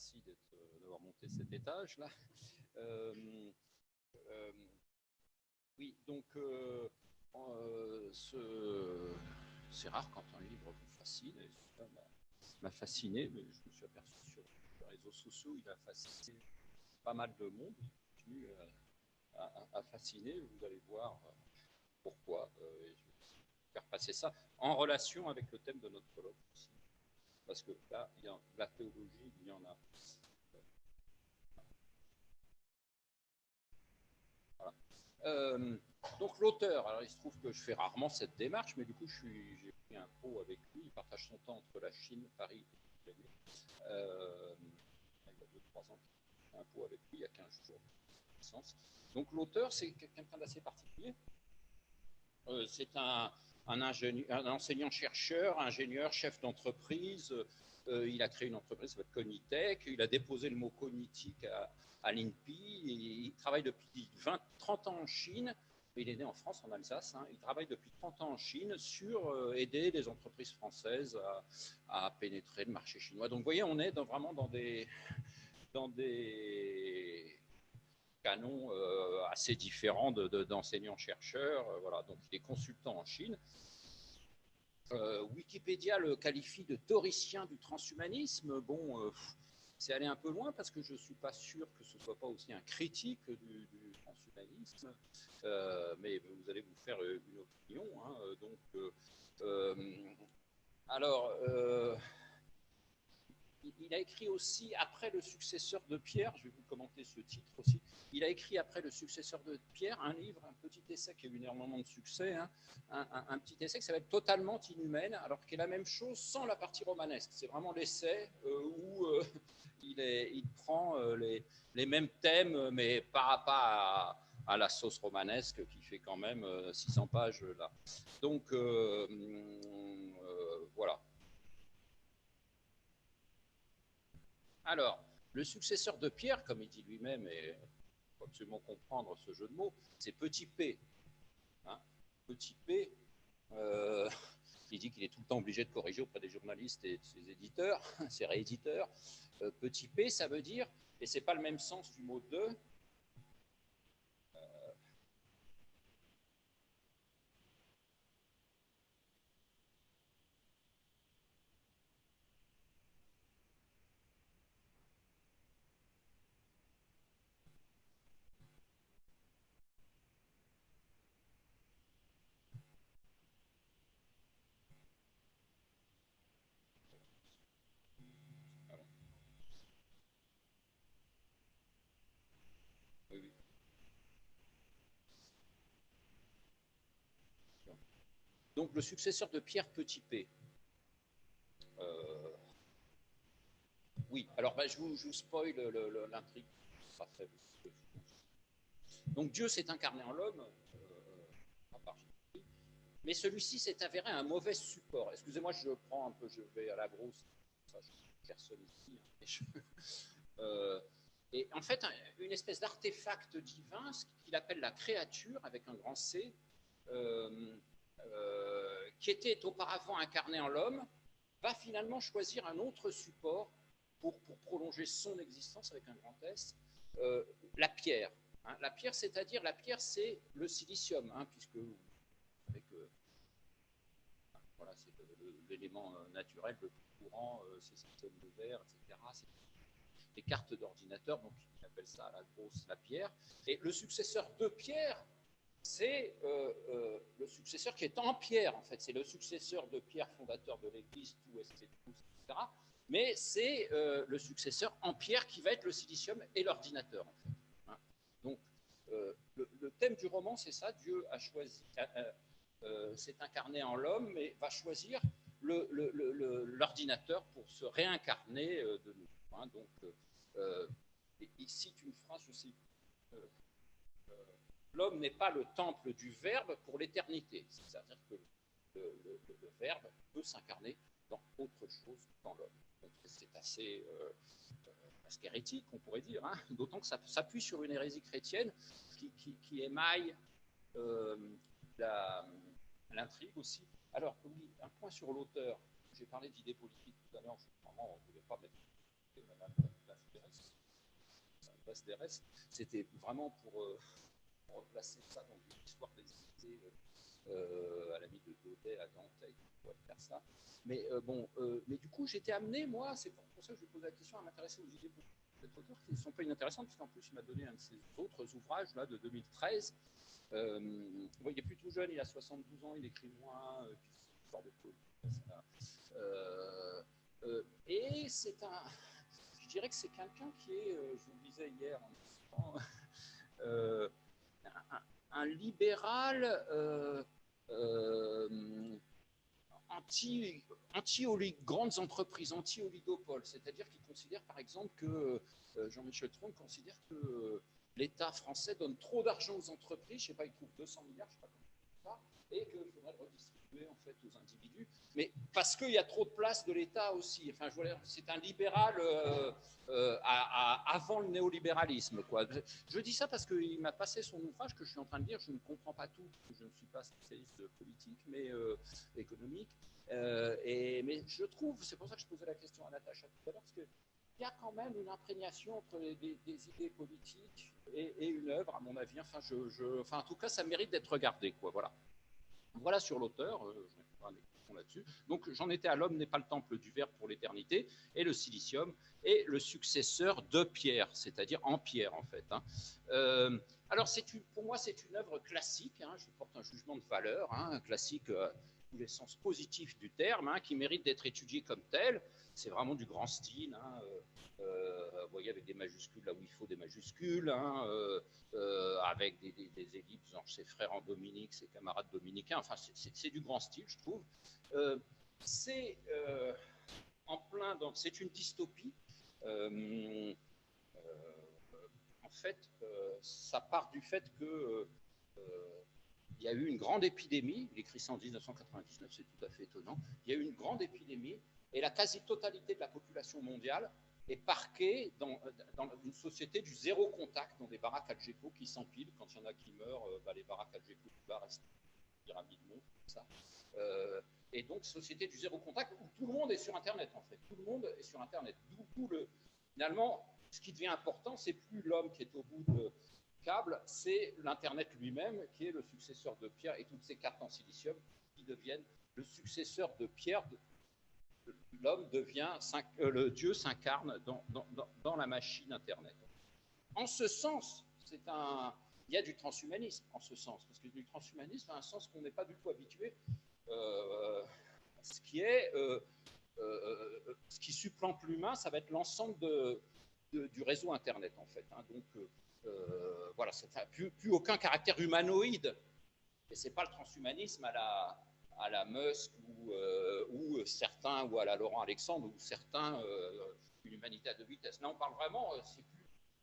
merci d'avoir monté cet étage-là. Oui, donc c'est rare quand un livre vous fascine, et ça m'a fasciné, mais je me suis aperçu sur les réseaux sociaux, il a fasciné pas mal de monde, il continue à fasciner, vous allez voir pourquoi, et je vais faire passer ça en relation avec le thème de notre colloque aussi, parce que là, il y a la théologie, il y en a. Voilà. Donc l'auteur, alors il se trouve que je fais rarement cette démarche, mais du coup j'ai pris un pot avec lui, il partage son temps entre la Chine, Paris et il y a 2-3 ans, un pot avec lui, il y a 15 jours. Donc l'auteur, c'est quelqu'un d'assez particulier. C'est un enseignant-chercheur, ingénieur, chef d'entreprise. Il a créé une entreprise qui s'appelle Conitech. Il a déposé le mot cognitique à l'INPI. Il travaille depuis 30 ans en Chine. Il est né en France, en Alsace. Hein. Il travaille depuis 30 ans en Chine sur aider les entreprises françaises à pénétrer le marché chinois. Donc, vous voyez, on est vraiment dans des canons assez différents d'enseignants-chercheurs. Voilà. Donc, il est consultant en Chine. Wikipédia le qualifie de théoricien du transhumanisme. Bon, c'est aller un peu loin parce que je ne suis pas sûr que ce ne soit pas aussi un critique du transhumanisme, mais vous allez vous faire une opinion. Hein, alors, il a écrit aussi, après le successeur de Pierre, je vais vous commenter ce titre aussi, il a écrit après le successeur de Pierre un livre, un petit essai qui a eu énormément de succès, hein, un petit essai qui s'appelle Totalement inhumaine, alors qui est la même chose sans la partie romanesque. C'est vraiment l'essai où il prend les mêmes thèmes, mais pas à la sauce romanesque qui fait quand même 600 pages là. Donc voilà. Alors, le successeur de Pierre, comme il dit lui-même, et il faut absolument comprendre ce jeu de mots, c'est Petit P. Hein, Petit P, il dit qu'il est tout le temps obligé de corriger auprès des journalistes et de ses éditeurs, ses rééditeurs. Petit P, ça veut dire, et c'est pas le même sens du mot de, oui, oui. Donc le successeur de Pierre Petit P. Oui, alors je vous spoil l'intrigue. Donc Dieu s'est incarné en l'homme, mais celui-ci s'est avéré un mauvais support. Excusez-moi, je prends un peu, je vais à la grosse. Ça, personne ici. Et en fait, une espèce d'artefact divin, ce qu'il appelle la créature, avec un grand C, qui était auparavant incarné en l'homme, va finalement choisir un autre support pour prolonger son existence avec un grand S, la pierre. Hein, la pierre, c'est-à-dire, la pierre, c'est le silicium, hein, puisque avec, voilà, c'est l'élément naturel le plus courant, c'est système de verre, etc. C'est des cartes d'ordinateur, donc il appelle ça la grosse, la pierre. Et le successeur de Pierre, c'est le successeur qui est en pierre, en fait. C'est le successeur de Pierre, fondateur de l'Église, tout, etc. Mais c'est le successeur en pierre qui va être le silicium et l'ordinateur, en fait. Hein. Donc, le thème du roman, c'est ça. Dieu a choisi, s'est incarné en l'homme, mais va choisir l'ordinateur pour se réincarner de nous. Hein. Donc, il cite une phrase, je sais, l'homme n'est pas le temple du Verbe pour l'éternité. C'est-à-dire que le Verbe peut s'incarner dans autre chose qu'en l'homme. Donc c'est assez hérétique, on pourrait dire, hein, d'autant que ça s'appuie sur une hérésie chrétienne qui émaille l'intrigue aussi. Alors, oui, un point sur l'auteur. J'ai parlé d'idées politiques tout à l'heure, on ne voulait pas mettre la place des restes, c'était vraiment pour replacer ça dans une histoire des idées à la limite de Daudet à Dantec, on pourrait faire ça. Mais mais du coup, j'étais amené, moi, c'est pour ça que je pose la question, à m'intéresser aux idées de cet auteur qui ne sont pas inintéressantes, parce qu'en plus, il m'a donné un de ses autres ouvrages là, de 2013. Il est plus tout jeune, il a 72 ans, il écrit moins, histoire de et c'est je dirais que c'est quelqu'un qui est, je vous le disais hier en un libéral grandes entreprises, anti-oligopole, c'est-à-dire qu'il considère par exemple que Jean-Michel Tron considère que l'État français donne trop d'argent aux entreprises, je ne sais pas, il trouve 200 milliards, je ne sais pas comment ça, et qu'il faudrait le redistribuer en fait aux individus, mais parce qu'il y a trop de place de l'État aussi. Enfin, c'est un libéral avant le néolibéralisme, quoi. Je dis ça parce qu'il m'a passé son ouvrage que je suis en train de lire. Je ne comprends pas tout, parce que je ne suis pas spécialiste politique, mais économique. Mais je trouve, c'est pour ça que je posais la question à Natacha tout à l'heure, parce qu'il y a quand même une imprégnation entre des idées politiques et une œuvre, à mon avis. Enfin, en tout cas, ça mérite d'être regardé, quoi. Voilà sur l'auteur. Je vais faire un écran là-dessus. Donc, j'en étais à L'homme n'est pas le temple du verbe pour l'éternité, et le silicium est le successeur de Pierre, c'est-à-dire en pierre, en fait. Alors, pour moi, c'est une œuvre classique. Je porte un jugement de valeur, un classique tous les sens positifs du terme, qui mérite d'être étudié comme tel. C'est vraiment du grand style. Vous voyez, avec des majuscules là où il faut des majuscules, avec des ellipses, genre ses frères en Dominique, ses camarades dominicains. Enfin, c'est du grand style, je trouve. C'est c'est une dystopie. En fait, ça part du fait que il y a eu une grande épidémie, il écrit ça en 1999, c'est tout à fait étonnant, il y a eu une grande épidémie et la quasi-totalité de la population mondiale est parquée dans une société du zéro contact, dans des baraques Algeco qui s'empilent. Quand il y en a qui meurent, les baraques Algeco restent pyramidement, comme ça. Et donc, société du zéro contact où tout le monde est sur Internet, en fait. Tout le monde est sur Internet. Finalement, ce qui devient important, c'est plus l'homme qui est au bout de câble, c'est l'Internet lui-même qui est le successeur de Pierre et toutes ces cartes en silicium qui deviennent le successeur de Pierre. L'homme devient, le Dieu s'incarne dans la machine Internet. En ce sens, il y a du transhumanisme en ce sens, parce que du transhumanisme a un sens qu'on n'est pas du tout habitué, ce qui supplante l'humain, ça va être l'ensemble du réseau Internet, en fait. Donc, voilà, ça n'a plus aucun caractère humanoïde. Et ce n'est pas le transhumanisme à la Musk ou certains, ou à la Laurent Alexandre, ou certains, une humanité à deux vitesses. Là, on parle vraiment,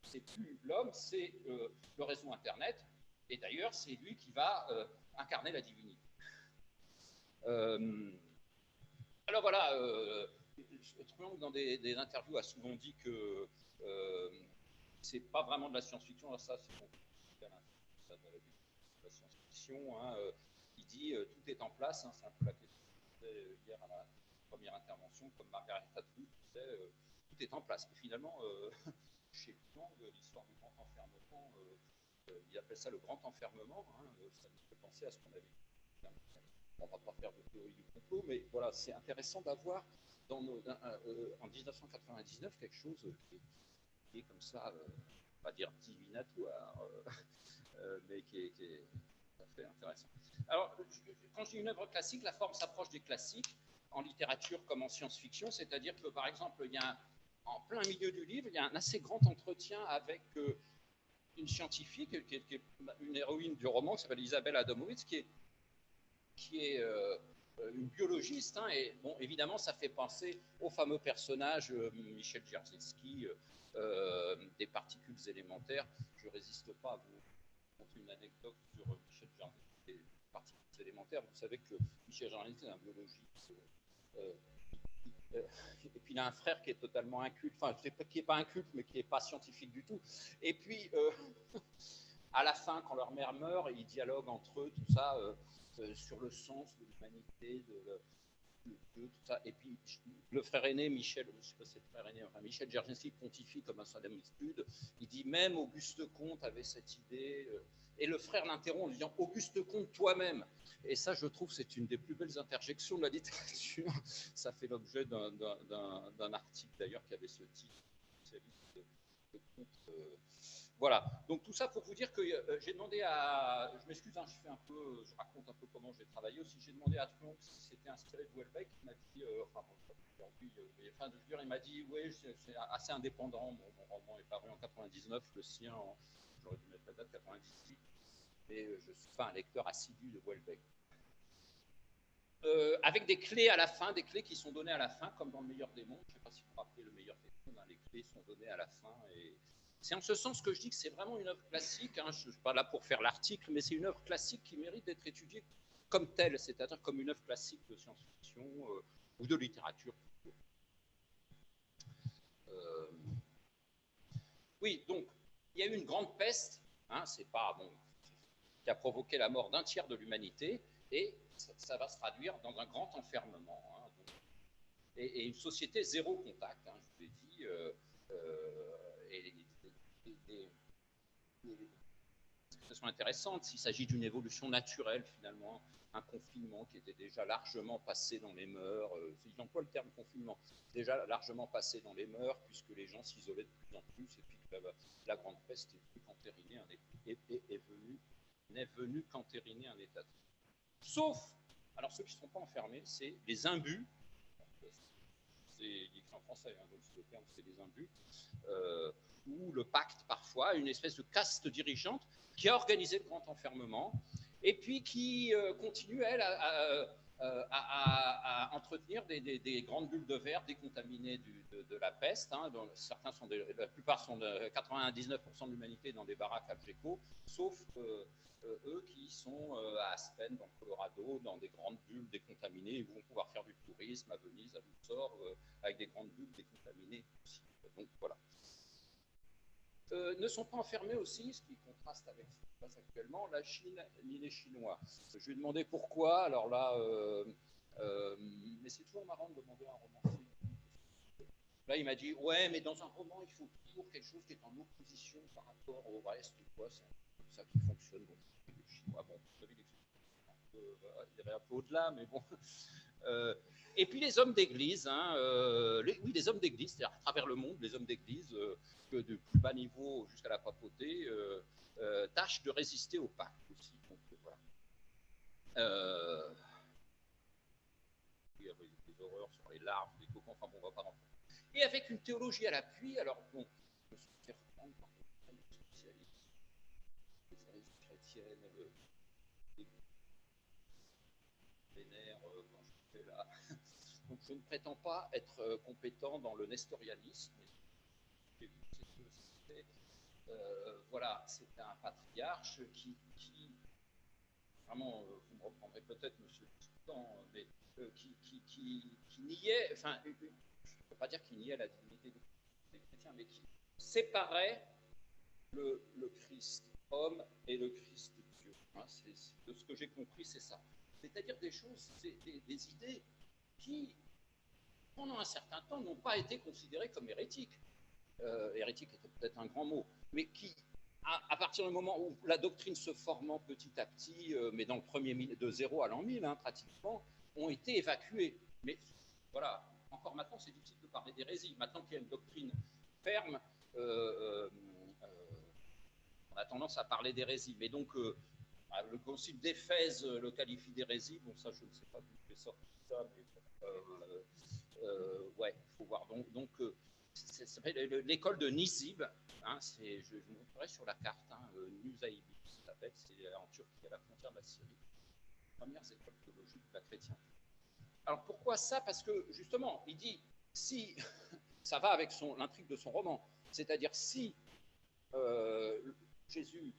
c'est plus l'homme, c'est le réseau Internet. Et d'ailleurs, c'est lui qui va incarner la divinité. Alors voilà, Truong, dans des interviews, a souvent dit que c'est pas vraiment de la science-fiction. Alors ça, c'est la science-fiction. Il dit tout est en place. C'est un peu la question que je disais hier à la première intervention, comme Margaret Atwood disait, tout est en place. Et finalement, chez Truong, l'histoire du grand enfermement, il appelle ça le grand enfermement. Ça nous fait penser à ce qu'on avait dit. On ne va pas faire de théorie du complot, mais voilà, c'est intéressant d'avoir en 1999 quelque chose qui est comme ça, pas dire divinatoire, mais qui est tout à fait intéressant. Alors, quand je dis une œuvre classique, la forme s'approche des classiques en littérature comme en science-fiction, c'est-à-dire que, par exemple, en plein milieu du livre, il y a un assez grand entretien avec une scientifique, qui est une héroïne du roman, qui s'appelle Isabelle Adamowicz, qui est une biologiste, et bon, évidemment, ça fait penser au fameux personnage Michel Dzerzhinsky, des particules élémentaires. Je ne résiste pas à vous raconter une anecdote sur Michel Dzerzhinsky, des particules élémentaires. Vous savez que Michel Dzerzhinsky est un biologiste. Et puis il a un frère qui est totalement inculte, enfin, qui n'est pas inculte, mais qui n'est pas scientifique du tout. Et puis, à la fin, quand leur mère meurt, ils dialoguent entre eux, tout ça, sur le sens de l'humanité. tout ça. Et puis le frère aîné, Michel, je ne sais pas si c'est le frère aîné, enfin, Michel Dzerzhinsky pontifie comme un salamitude. Il dit même Auguste Comte avait cette idée. Et le frère l'interrompt en lui disant Auguste Comte toi-même. Et ça, je trouve, c'est une des plus belles interjections de la littérature. Ça fait l'objet d'un article d'ailleurs qui avait ce titre, de Comte. Voilà, donc tout ça pour vous dire que j'ai demandé à, je m'excuse, hein, je raconte un peu comment j'ai travaillé aussi, j'ai demandé à Truong si c'était inspiré de Houellebecq, il m'a dit, il m'a dit, oui, c'est assez indépendant, mon roman est paru en 99, le sien, j'aurais dû mettre la date 98, mais je ne suis pas un lecteur assidu de Houellebecq. Avec des clés à la fin, des clés qui sont données à la fin, comme dans Le Meilleur des Mondes, je ne sais pas si vous vous rappelez Le Meilleur des Mondes, hein, les clés sont données à la fin, et c'est en ce sens que je dis que c'est vraiment une œuvre classique. Hein, je ne suis pas là pour faire l'article, mais c'est une œuvre classique qui mérite d'être étudiée comme telle, c'est-à-dire comme une œuvre classique de science-fiction ou de littérature. Oui, donc il y a eu une grande peste, hein, c'est pas bon, qui a provoqué la mort d'un tiers de l'humanité, et ça va se traduire dans un grand enfermement. Hein, donc, et une société zéro contact, hein, je vous l'ai dit. Ce sont intéressantes s'il s'agit d'une évolution naturelle finalement, un confinement qui était déjà largement passé dans les mœurs, j'emploie le terme confinement, déjà largement passé dans les mœurs puisque les gens s'isolaient de plus en plus et puis que la grande peste n'est venue qu'entériner un état de fait. Sauf, alors ceux qui ne sont pas enfermés, c'est les imbus, c'est écrit en français, hein, donc le terme c'est les imbus, ou le pacte parfois, une espèce de caste dirigeante qui a organisé le grand enfermement et puis qui continue, elle, à entretenir des grandes bulles de verre décontaminées de la peste. Hein, dont certains sont la plupart sont de 99% de l'humanité dans des baraques à Bjeko, sauf eux qui sont à Aspen, dans le Colorado, dans des grandes bulles décontaminées, ils vont pouvoir faire du tourisme à Venise, à Luxor, avec des grandes bulles décontaminées aussi. Donc voilà. Ne sont pas enfermés aussi, ce qui contraste avec ce qui se passe actuellement, la Chine ni les Chinois. Je lui ai demandé pourquoi, alors là, mais c'est toujours marrant de demander à un romancier. Là, il m'a dit, ouais, mais dans un roman, il faut toujours quelque chose qui est en opposition par rapport au reste, quoi. C'est comme ça qui fonctionne. Bon, les Chinois, bon, vous savez, il irait un peu au-delà, mais bon. Et puis les hommes d'église, hein, oui, les hommes d'église, c'est-à-dire à travers le monde, les hommes d'église, que du plus bas niveau jusqu'à la papauté, tâchent de résister au pacte aussi. Donc voilà. Il y avait des horreurs sur les larves, les cocons, enfin bon, on va pas rentrer. Et avec une théologie à l'appui, alors bon, je me suis fait reprendre par des spécialistes chrétiennes, des vénères, quand je fais là. Donc je ne prétends pas être compétent dans le nestorianisme. Voilà, c'était un patriarche qui vraiment, vous me reprendrez peut-être, monsieur le Sultan, mais qui niait, enfin, je ne peux pas dire qu'il niait la divinité des chrétiens, mais qui séparait le Christ homme et le Christ Dieu. Hein, de ce que j'ai compris, c'est ça. C'est-à-dire des choses, des idées qui, pendant un certain temps, n'ont pas été considérées comme hérétiques. Hérétique était peut-être un grand mot, mais qui, à partir du moment où la doctrine se formant petit à petit, mais dans le premier de 0 à l'an 1000, hein, pratiquement, ont été évacuées. Mais voilà, encore maintenant, c'est difficile de parler d'hérésie. Maintenant qu'il y a une doctrine ferme, on a tendance à parler d'hérésie. Mais donc, le concile d'Éphèse le qualifie d'hérésie. Bon, ça, je ne sais pas d'où j'ai sorti ça, mais ouais, il faut voir. Donc ça s'appelle l'école de Nizib, hein, je vous montrerai sur la carte, hein, Nusaybin, ça s'appelle, c'est en Turquie, à la frontière de la Syrie, premières écoles théologiques de la chrétienté. Alors pourquoi ça? Parce que justement, il dit, si ça va avec l'intrigue de son roman, c'est-à-dire si Jésus,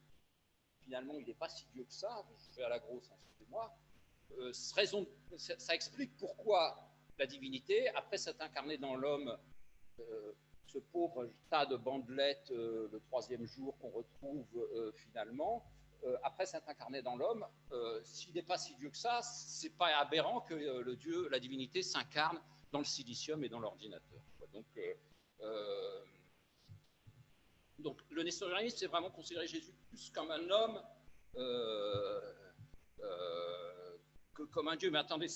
finalement, il n'est pas si Dieu que ça, je fais à la grosse, hein, excusez-moi, ça explique pourquoi la divinité, après s'être incarnée dans l'homme, ce pauvre tas de bandelettes le troisième jour qu'on retrouve finalement, après s'être incarné dans l'homme, s'il n'est pas si Dieu que ça, c'est pas aberrant que le Dieu, la divinité s'incarne dans le silicium et dans l'ordinateur. Donc le nestorianisme, c'est vraiment considérer Jésus plus comme un homme que comme un Dieu. Mais attendez,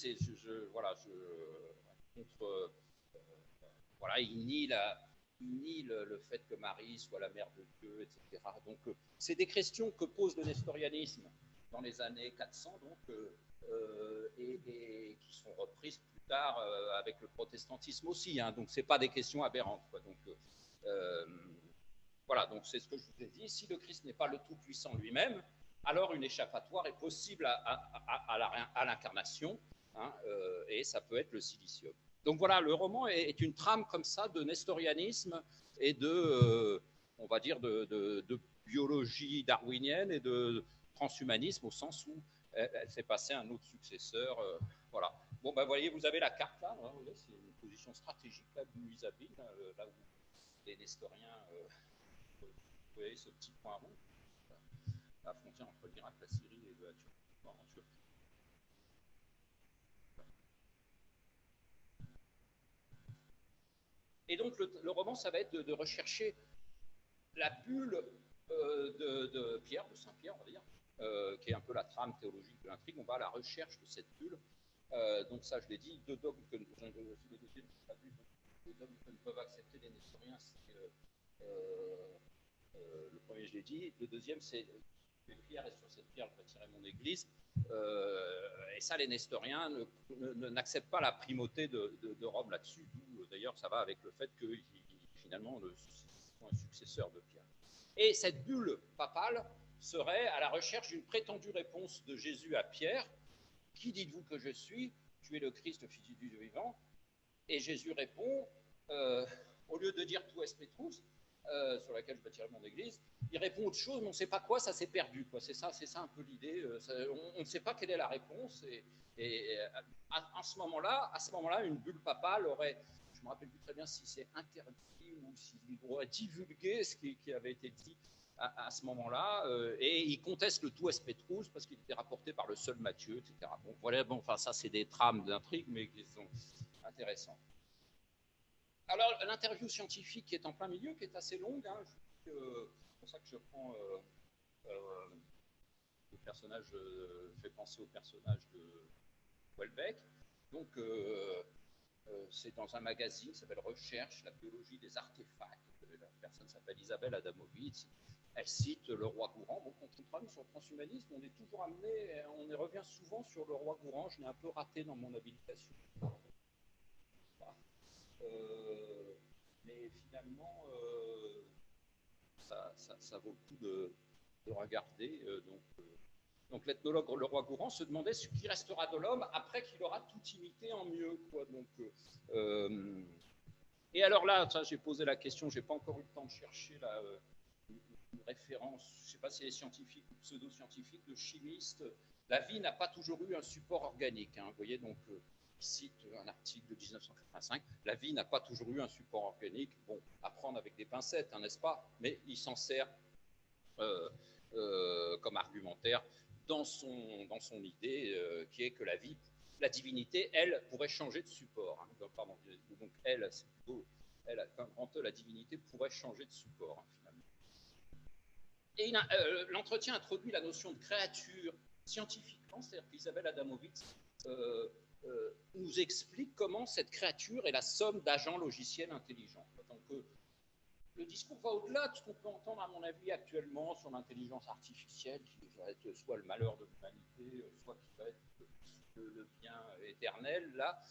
il nie le fait que Marie soit la mère de Dieu, etc. Donc c'est des questions que pose le nestorianisme dans les années 400, donc, et qui sont reprises plus tard avec le protestantisme aussi. Hein, donc c'est pas des questions aberrantes. Quoi. Donc voilà, donc c'est ce que je vous ai dit. Si le Christ n'est pas le Tout-Puissant lui-même, alors une échappatoire est possible à l'incarnation, hein, et ça peut être le silicium. Donc voilà, le roman est une trame comme ça de nestorianisme et on va dire, de biologie darwinienne et de transhumanisme au sens où elle s'est passée à un autre successeur. Voilà. Bon, ben voyez, vous avez la carte là, hein, c'est une position stratégique là, mise à Bill, là où les nestoriens... vous voyez ce petit point rond, la frontière entre l'Irak, la Syrie et la Turquie. Et donc le roman, ça va être de rechercher la bulle de Pierre, de Saint-Pierre, on va dire, qui est un peu la trame théologique de l'intrigue. On va à la recherche de cette bulle. Donc ça, je l'ai dit, deux dogmes que ne peuvent accepter les nestoriens, c'est le premier, je l'ai dit. Le deuxième, c'est pierre, et sur cette pierre, je bâtirai mon église. Et ça, les nestoriens n'acceptent pas la primauté de Rome là-dessus. D'ailleurs, ça va avec le fait que finalement, sont un successeur de Pierre. Et cette bulle papale serait à la recherche d'une prétendue réponse de Jésus à Pierre. Qui dites-vous que je suis? Tu es le Christ, le Fils du Dieu vivant. Et Jésus répond, au lieu de dire tu es Petrus, sur laquelle je bâtirai mon église, il répond autre chose, mais on ne sait pas quoi, ça s'est perdu. C'est ça un peu l'idée. On ne sait pas quelle est la réponse. Et à ce moment-là, une bulle papale aurait, je ne me rappelle plus très bien si c'est interdit ou s'il aurait divulgué ce qui avait été dit à ce moment-là, et il conteste le tout est Petrus parce qu'il était rapporté par le seul Matthieu, etc. Bon, voilà, bon, enfin, ça, c'est des trames d'intrigue, mais qui sont intéressantes. Alors, l'interview scientifique qui est en plein milieu, qui est assez longue, hein, c'est pour ça que je prends le personnage, fait penser au personnage de Houellebecq. Donc, c'est dans un magazine qui s'appelle Recherche, la biologie des artefacts. La personne s'appelle Isabelle Adamovitz. Elle cite le roi Gourand. Bon, quand on travaille sur le transhumanisme, on est toujours amené, on y revient souvent sur le roi Gourand. Je l'ai un peu raté dans mon habilitation. Mais finalement, ça vaut le coup de regarder. Donc l'ethnologue le roi Gourand se demandait ce qui restera de l'homme après qu'il aura tout imité en mieux. Quoi. Donc, et alors là, j'ai posé la question, je n'ai pas encore eu le temps de chercher là, une référence, je ne sais pas si elle est scientifique ou pseudo-scientifique, de chimiste. La vie n'a pas toujours eu un support organique. Hein, vous voyez, donc cite un article de 1985, la vie n'a pas toujours eu un support organique. Bon, à prendre avec des pincettes, hein, n'est-ce pas? Mais il s'en sert comme argumentaire dans son idée qui est que la divinité, elle, pourrait changer de support. Hein. Pardon, donc elle, c'est plutôt, elle, quand la divinité pourrait changer de support, hein, finalement. Et l'entretien introduit la notion de créature scientifiquement, c'est-à-dire qu'Isabelle Adamovitz nous explique comment cette créature est la somme d'agents logiciels intelligents. Donc, le discours va au-delà de ce qu'on peut entendre, à mon avis, actuellement sur l'intelligence artificielle, qui va être soit le malheur de l'humanité, soit qui va être le bien éternel. Là,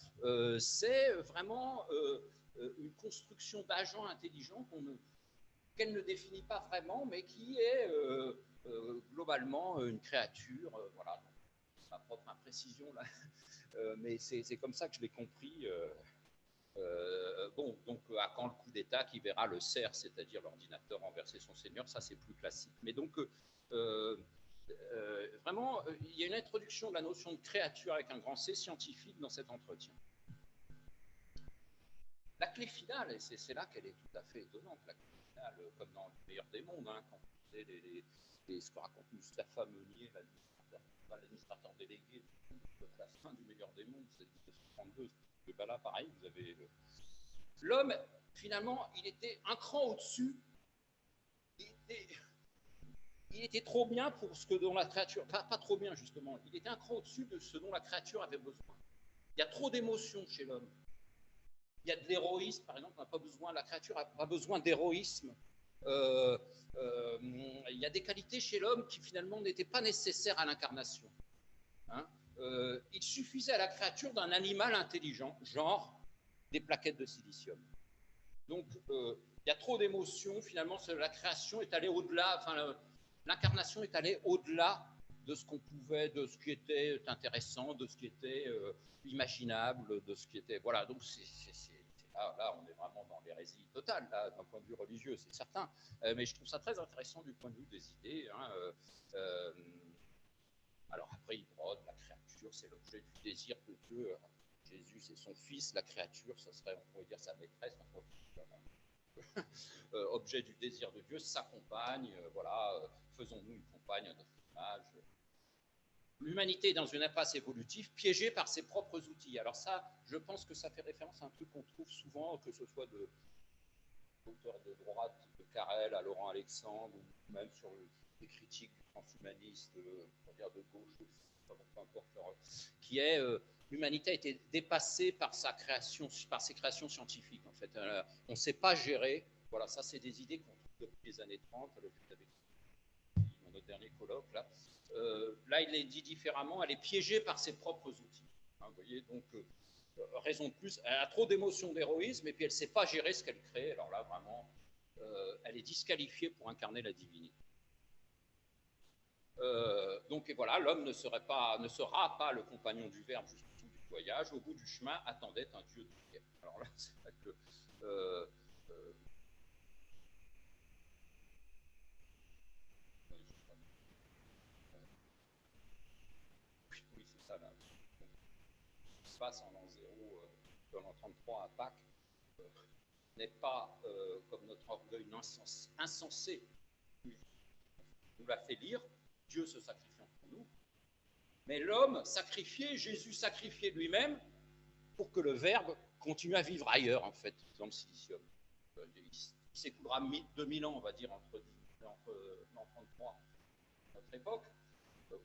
c'est vraiment une construction d'agents intelligents qu'elle ne définit pas vraiment, mais qui est globalement une créature. Voilà, c'est ma propre imprécision là. Mais c'est comme ça que je l'ai compris. Bon, donc à quand le coup d'État qui verra le cerf, c'est-à-dire l'ordinateur renverser son seigneur, ça c'est plus classique. Mais donc, vraiment, il y a une introduction de la notion de créature avec un grand C scientifique dans cet entretien. La clé finale, et c'est là qu'elle est tout à fait étonnante, la clé finale, comme dans le meilleur des mondes, hein, quand on faisait et ce que raconte Mustapha Meunier, l'administrateur délégué à la fin du Meilleur des Mondes, c'est 1932. Et ben là, pareil, vous avez l'homme, finalement, il était un cran au-dessus. Il était trop bien pour ce que dont la créature, pas trop bien justement, il était un cran au-dessus de ce dont la créature avait besoin. Il y a trop d'émotions chez l'homme. Il y a de l'héroïsme, par exemple, on n'a pas besoin, la créature n'a pas besoin d'héroïsme. Il y a des qualités chez l'homme qui finalement n'étaient pas nécessaires à l'incarnation. Hein, il suffisait à la créature d'un animal intelligent, genre des plaquettes de silicium. Donc, il y a trop d'émotions, finalement, la création est allée au-delà, enfin, l'incarnation est allée au-delà de ce qu'on pouvait, de ce qui était intéressant, de ce qui était imaginable, de ce qui était... Voilà, donc là, on est vraiment dans l'hérésie totale, d'un point de vue religieux, c'est certain. Mais je trouve ça très intéressant du point de vue des idées. Hein, alors après, il brode, la créature, c'est l'objet du désir de Dieu. Jésus, c'est son fils, la créature, ça serait, on pourrait dire, sa maîtresse. Objet du désir de Dieu, sa compagne, voilà, faisons-nous une compagne à notre image. L'humanité est dans une impasse évolutive, piégée par ses propres outils. Alors ça, je pense que ça fait référence à un truc qu'on trouve souvent, que ce soit de l'auteurs de droite, de Carrel à Laurent Alexandre, ou même sur les critiques du transhumaniste, dire de gauche, peu importe, qui est l'humanité a été dépassée par sa création, par ses créations scientifiques. En fait, on ne sait pas gérer. Voilà, ça, c'est des idées qu'on trouve depuis les années 30. Dans notre dernier colloque, là, il est dit différemment. Elle est piégée par ses propres outils. Hein, vous voyez, donc raison de plus, elle a trop d'émotions d'héroïsme et puis elle ne sait pas gérer ce qu'elle crée. Alors là, vraiment, elle est disqualifiée pour incarner la divinité. Donc et voilà, l'homme ne sera pas le compagnon du Verbe jusqu'au bout du voyage. Au bout du chemin attendait un Dieu de guerre. Alors là, c'est vrai que oui, c'est ça là. Ce qui se passe en l'an 0, dans l'an 33 à Pâques, n'est pas comme notre orgueil insensé nous l'a fait lire, Dieu se sacrifiant pour nous, mais l'homme sacrifié, Jésus sacrifié lui-même pour que le Verbe continue à vivre ailleurs, en fait, dans le silicium. Il s'écoulera 2000 ans, on va dire, entre l'an 33 et notre époque, où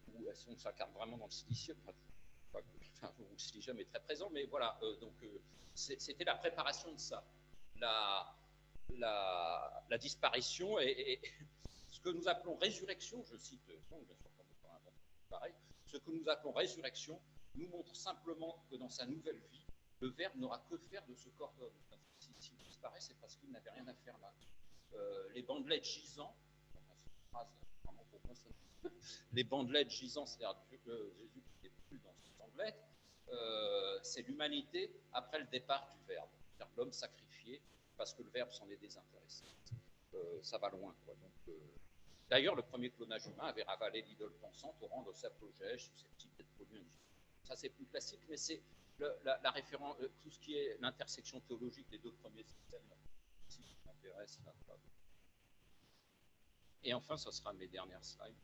on s'incarne vraiment dans le silicium, où le silicium est très présent, mais voilà, donc c'était la préparation de ça. La disparition et ce que nous appelons résurrection, je cite, bien sûr, pareil, ce que nous appelons résurrection nous montre simplement que dans sa nouvelle vie, le Verbe n'aura que faire de ce corps d'homme. S'il disparaît, c'est parce qu'il n'avait rien à faire là. Les bandelettes gisant, les bandelettes gisant, c'est-à-dire que Jésus n'était plus dans ses bandelettes, c'est l'humanité après le départ du Verbe, c'est-à-dire l'homme sacrifié parce que le Verbe s'en est désintéressé. Ça va loin, quoi. Donc, d'ailleurs, le premier clonage humain avait ravalé l'idole pensante au rang de s'apogège, susceptible d'être produit individuellement. Ça, c'est plus classique, mais c'est la référence, tout ce qui est l'intersection théologique des deux premiers systèmes qui m'intéresse. Et enfin, ce sera mes dernières slides.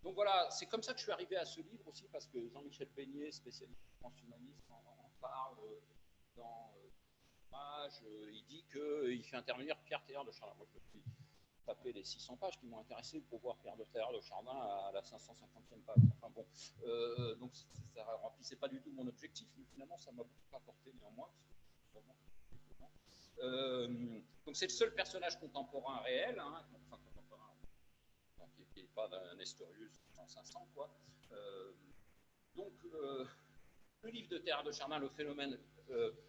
Donc voilà, c'est comme ça que je suis arrivé à ce livre aussi, parce que Jean-Michel Beignet, spécialiste du transhumanisme, en parle dans il dit qu'il fait intervenir Pierre Teilhard de Chardin. Moi, je me suis tapé les 600 pages qui m'ont intéressé pour voir Pierre de Teilhard de Chardin à la 550e page. Enfin bon, donc ça ne remplissait pas du tout mon objectif, mais finalement, ça m'a beaucoup apporté néanmoins. Donc c'est le seul personnage contemporain réel, hein, enfin contemporain, qui n'est pas d'un Nestorius en 500, quoi. Donc le livre de Teilhard de Chardin, Le phénomène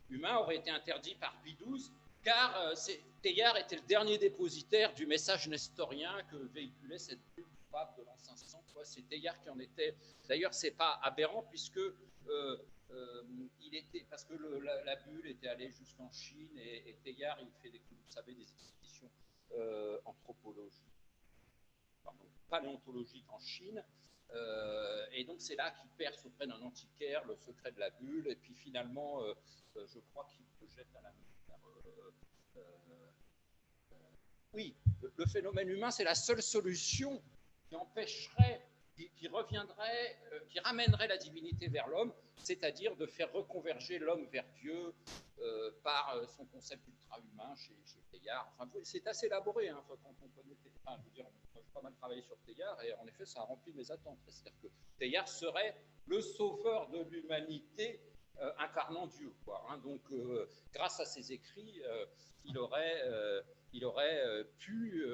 humain, aurait été interdit par Pie XII, car Teilhard était le dernier dépositaire du message nestorien que véhiculait cette bulle du pape de l'an 500. C'est Teilhard qui en était. D'ailleurs, c'est pas aberrant, puisque il était, parce que la bulle était allée jusqu'en Chine, et Teilhard, il fait vous savez, des expéditions paléontologiques en Chine. Et donc c'est là qu'il perce auprès d'un antiquaire le secret de la bulle, et puis finalement, je crois qu'il le jette à la mer. oui, le phénomène humain, c'est la seule solution qui empêcherait, qui reviendrait, qui ramènerait la divinité vers l'homme, c'est-à-dire de faire reconverger l'homme vers Dieu par son concept ultra-humain chez Teilhard. Enfin, c'est assez élaboré hein, quand on connaît Teilhard. Enfin, je veux dire, j'ai pas mal travaillé sur Teilhard et en effet, ça a rempli mes attentes. C'est-à-dire que Teilhard serait le sauveur de l'humanité incarnant Dieu. Quoi, hein. Donc, grâce à ses écrits, il aurait pu,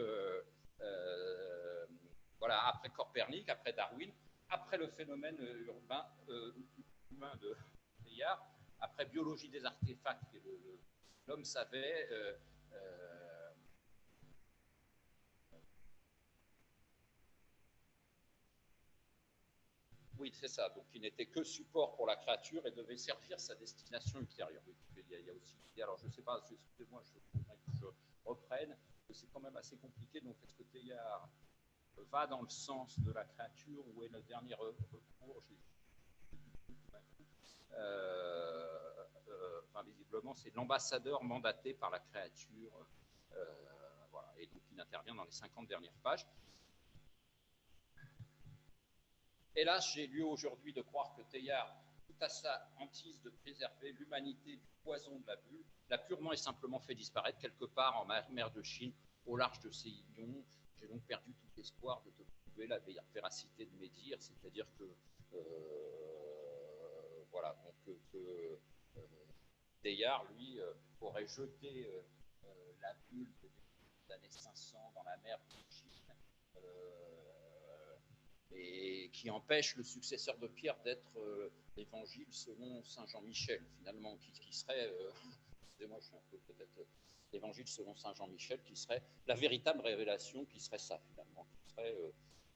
voilà, après Copernic, après Darwin, après le phénomène urbain, humain de Teilhard, après biologie des artefacts, et l'homme savait oui, c'est ça. Donc, il n'était que support pour la créature et devait servir sa destination ultérieure. Oui, il y a aussi. Alors, je ne sais pas, excusez-moi, je voudrais que je reprenne, c'est quand même assez compliqué. Donc, est-ce que Teilhard va dans le sens de la créature ou est le dernier recours enfin, visiblement, c'est l'ambassadeur mandaté par la créature. Voilà. Et donc, il intervient dans les 50 dernières pages. Hélas, j'ai lieu aujourd'hui de croire que Teilhard, tout à sa hantise de préserver l'humanité du poison de la bulle, l'a purement et simplement fait disparaître quelque part en mer de Chine, au large de ses îlots. J'ai donc perdu tout espoir de te prouver la véracité de mes dires, c'est-à-dire que voilà, donc que Teilhard, lui, aurait jeté la bulle des années 500 dans la mer de Chine. Et qui empêche le successeur de Pierre d'être l'évangile selon Saint Jean-Michel, finalement, qui serait, excusez-moi, je suis un peu peut-être l'évangile selon Saint Jean-Michel, qui serait la véritable révélation, qui serait ça, finalement, qui serait,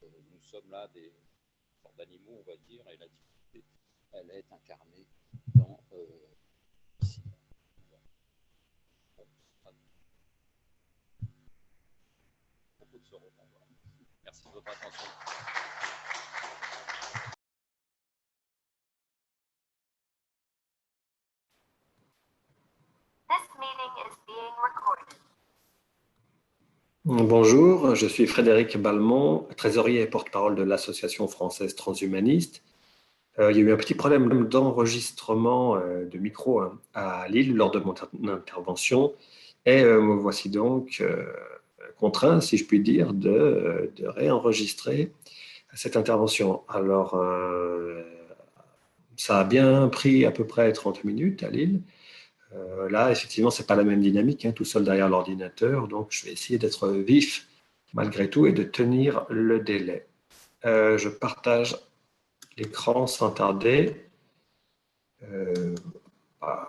nous sommes là des sortes d'animaux, on va dire, et la divinité, elle est incarnée dans ici. Beaucoup de ce roman. Voilà. Merci de votre attention. Bonjour, je suis Frédéric Balmont, trésorier et porte-parole de l'Association française transhumaniste. Il y a eu un petit problème d'enregistrement de micro à Lille lors de mon intervention et me voici donc contraint, si je puis dire, de réenregistrer cette intervention. Alors, ça a bien pris à peu près 30 minutes à Lille. Là, effectivement, ce n'est pas la même dynamique, hein, tout seul derrière l'ordinateur, donc je vais essayer d'être vif malgré tout et de tenir le délai. Je partage l'écran sans tarder.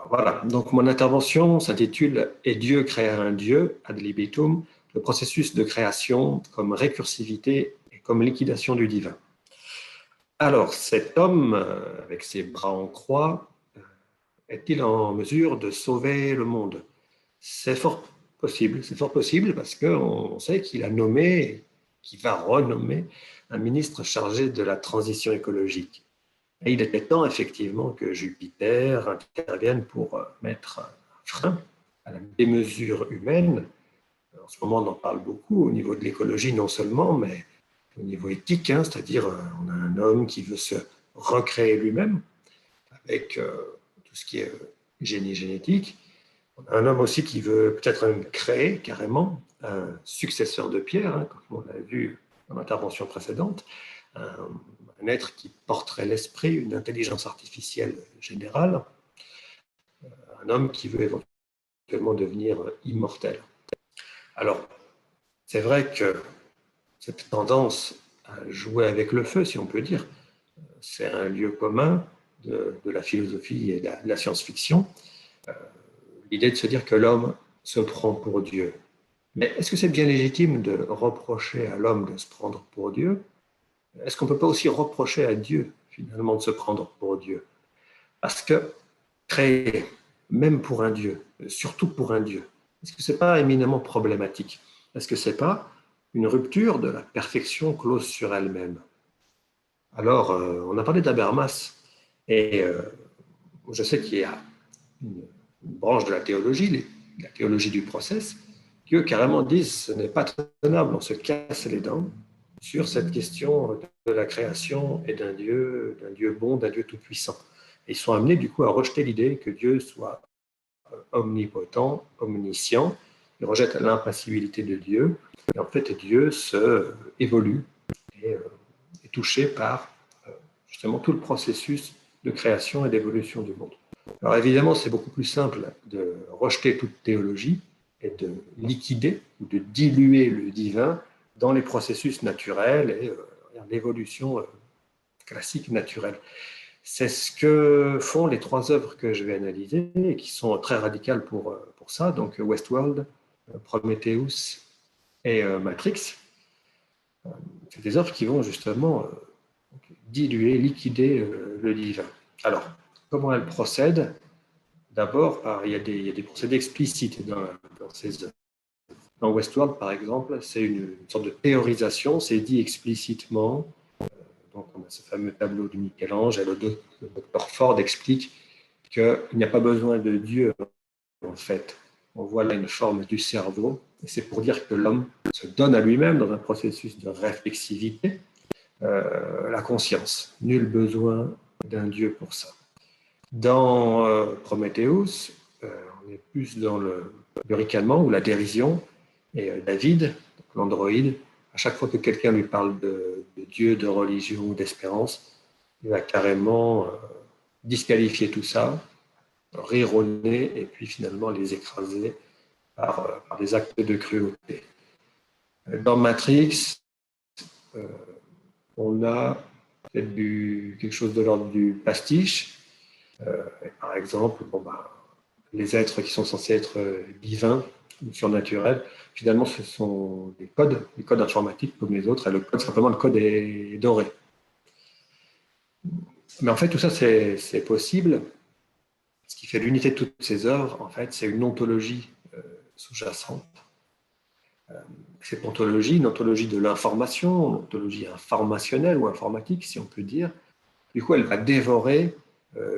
Voilà, donc mon intervention s'intitule « Et Dieu créa un Dieu, ad libitum, le processus de création comme récursivité et comme liquidation du divin ». Alors, cet homme, avec ses bras en croix, est-il en mesure de sauver le monde? C'est fort possible parce qu'on sait qu'il a nommé, qu'il va renommer un ministre chargé de la transition écologique. Et il était temps effectivement que Jupiter intervienne pour mettre un frein à la démesure humaine. En ce moment, on en parle beaucoup au niveau de l'écologie non seulement, mais au niveau éthique, hein, c'est-à-dire on a un homme qui veut se recréer lui-même avec tout ce qui est génie génétique. On a un homme aussi qui veut peut-être même créer carrément un successeur de Pierre, hein, comme on l'a vu dans l'intervention précédente, un être qui porterait l'esprit, une intelligence artificielle générale, un homme qui veut éventuellement devenir immortel. Alors, c'est vrai que cette tendance à jouer avec le feu, si on peut dire, c'est un lieu commun de la philosophie et de la science-fiction. L'idée de se dire que l'homme se prend pour Dieu. Mais est-ce que c'est bien légitime de reprocher à l'homme de se prendre pour Dieu? Est-ce qu'on ne peut pas aussi reprocher à Dieu, finalement, de se prendre pour Dieu? Parce que créer, même pour un Dieu, surtout pour un Dieu, est-ce que ce n'est pas éminemment problématique? Est-ce que ce n'est pas une rupture de la perfection close sur elle-même? Alors, on a parlé d'Habermas, et je sais qu'il y a une branche de la théologie du process, Dieu carrément disent ce n'est pas tenable, on se casse les dents sur cette question de la création et d'un Dieu bon, d'un Dieu tout-puissant. Ils sont amenés du coup à rejeter l'idée que Dieu soit omnipotent, omniscient. Ils rejettent l'impassibilité de Dieu. Et en fait, Dieu évolue et est touché par justement tout le processus de création et d'évolution du monde. Alors évidemment, c'est beaucoup plus simple de rejeter toute théologie et de liquider ou de diluer le divin dans les processus naturels et l'évolution classique naturelle. C'est ce que font les trois œuvres que je vais analyser et qui sont très radicales pour ça, donc Westworld, Prometheus et Matrix. C'est des œuvres qui vont justement diluer, liquider le divin. Alors, comment elles procèdent? D'abord, il y a des procédés explicites dans ces œuvres. Dans Westworld, par exemple, c'est une sorte de théorisation, c'est dit explicitement. Donc, on a ce fameux tableau de Michel-Ange, et le docteur Ford explique qu'il n'y a pas besoin de Dieu, en fait. On voit là une forme du cerveau, et c'est pour dire que l'homme se donne à lui-même dans un processus de réflexivité la conscience. Nul besoin d'un Dieu pour ça. Dans Prometheus, on est plus dans le ricanement ou la dérision, et David, l'androïde, à chaque fois que quelqu'un lui parle de Dieu, de religion ou d'espérance, il va carrément disqualifier tout ça, rire au nez et puis finalement les écraser par des actes de cruauté. Dans Matrix, on a peut-être quelque chose de l'ordre du pastiche. Par exemple, les êtres qui sont censés être divins ou surnaturels, finalement, ce sont des codes informatiques comme les autres, et simplement le code est doré. Mais en fait, tout ça, c'est possible. Ce qui fait l'unité de toutes ces œuvres, en fait, c'est une ontologie sous-jacente. Cette ontologie, une ontologie de l'information, une ontologie informationnelle ou informatique, si on peut dire, du coup, elle va dévorer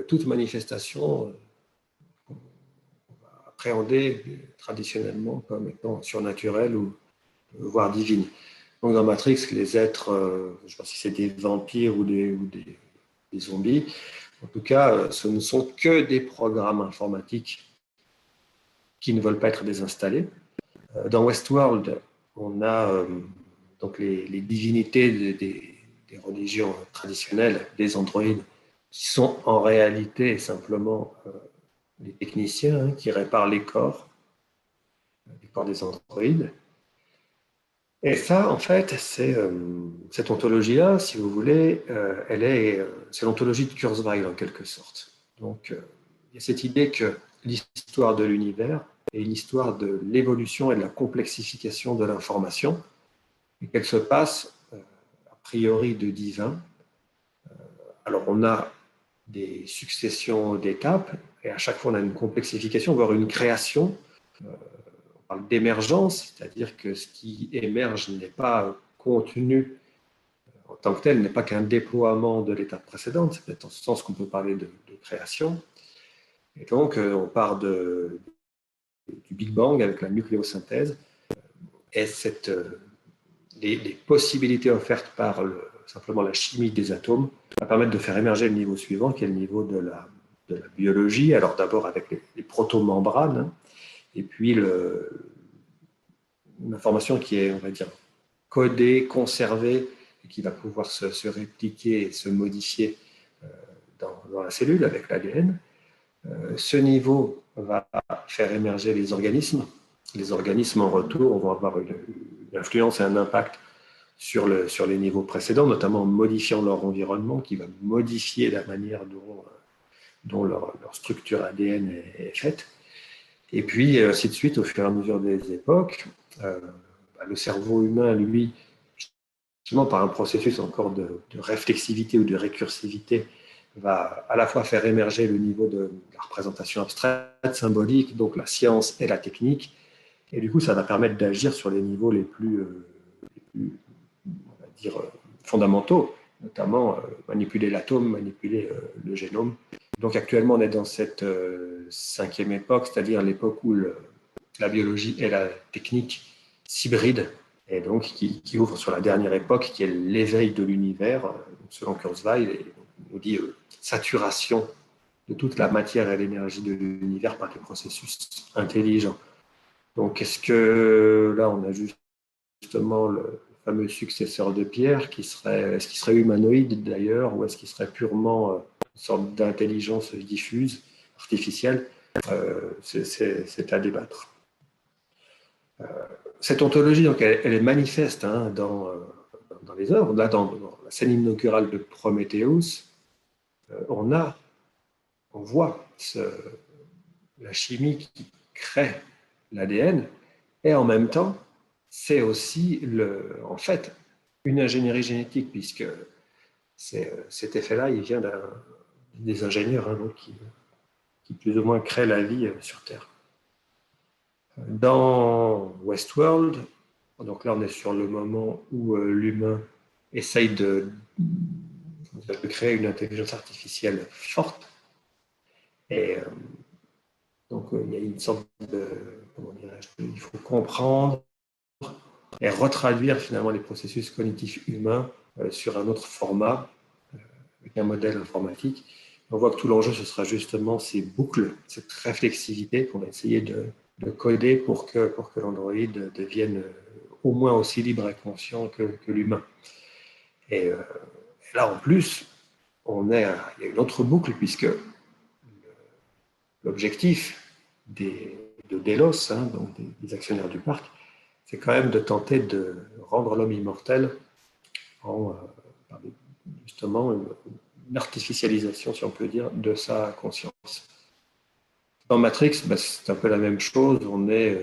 toute manifestation appréhendée traditionnellement comme étant surnaturelle ou voire divine. Donc dans Matrix, les êtres, je ne sais pas si c'est des vampires ou des zombies, en tout cas, ce ne sont que des programmes informatiques qui ne veulent pas être désinstallés. Dans Westworld, on a donc les divinités des religions traditionnelles, des androïdes, qui sont en réalité simplement les techniciens qui réparent les corps des androïdes. Et ça, en fait, cette ontologie-là, si vous voulez, c'est l'ontologie de Kurzweil en quelque sorte. Donc, il y a cette idée que l'histoire de l'univers est une histoire de l'évolution et de la complexification de l'information, et qu'elle se passe a priori de divin. Alors, on a des successions d'étapes, et à chaque fois, on a une complexification, voire une création. On parle d'émergence, c'est-à-dire que ce qui émerge n'est pas contenu en tant que tel, n'est pas qu'un déploiement de l'étape précédente, c'est peut-être en ce sens qu'on peut parler de création. Et donc, on part du Big Bang avec la nucléosynthèse, et les possibilités offertes par simplement la chimie des atomes va permettre de faire émerger le niveau suivant, qui est le niveau de la biologie. Alors d'abord avec les protomembranes, hein, et puis une information qui est, on va dire, codée, conservée, et qui va pouvoir se répliquer et se modifier dans la cellule avec l'ADN. Ce niveau va faire émerger les organismes. Les organismes, en retour, vont avoir une influence et un impact sur les niveaux précédents, notamment en modifiant leur environnement, qui va modifier la manière dont leur structure ADN est faite. Et puis, ainsi de suite, au fur et à mesure des époques, le cerveau humain, lui, justement par un processus encore de réflexivité ou de récursivité, va à la fois faire émerger le niveau de la représentation abstraite, symbolique, donc la science et la technique, et du coup, ça va permettre d'agir sur les niveaux les plus on va dire, fondamentaux, notamment manipuler l'atome, manipuler le génome. Donc actuellement, on est dans cette cinquième époque, c'est-à-dire l'époque où la biologie et la technique s'hybrident, et donc qui ouvre sur la dernière époque, qui est l'éveil de l'univers, selon Kurzweil, et il nous dit saturation de toute la matière et l'énergie de l'univers par des processus intelligents. Donc, est-ce que là, on a justement le fameux successeur de Pierre, est-ce qu'il serait humanoïde d'ailleurs, ou est-ce qu'il serait purement une sorte d'intelligence diffuse, artificielle? C'est à débattre. Cette ontologie, donc, elle est manifeste dans les œuvres. Là, dans la scène inaugurale de Prométhéeus, on voit la chimie qui crée l'ADN, et en même temps, c'est aussi en fait une ingénierie génétique, puisque cet effet-là, il vient des ingénieurs donc, qui plus ou moins créent la vie sur Terre. Dans Westworld, donc là on est sur le moment où l'humain essaye de créer une intelligence artificielle forte, et donc il y a une sorte de, comment dirais-je, il faut comprendre et retraduire finalement les processus cognitifs humains sur un autre format, avec un modèle informatique. On voit que tout l'enjeu, ce sera justement ces boucles, cette réflexivité qu'on va essayer de coder pour que l'Android devienne au moins aussi libre et conscient que l'humain. Et là, en plus, il y a une autre boucle, puisque l'objectif de Delos, donc des actionnaires du parc, c'est quand même de tenter de rendre l'homme immortel en justement une artificialisation, si on peut dire, de sa conscience. Dans Matrix, c'est un peu la même chose. On est,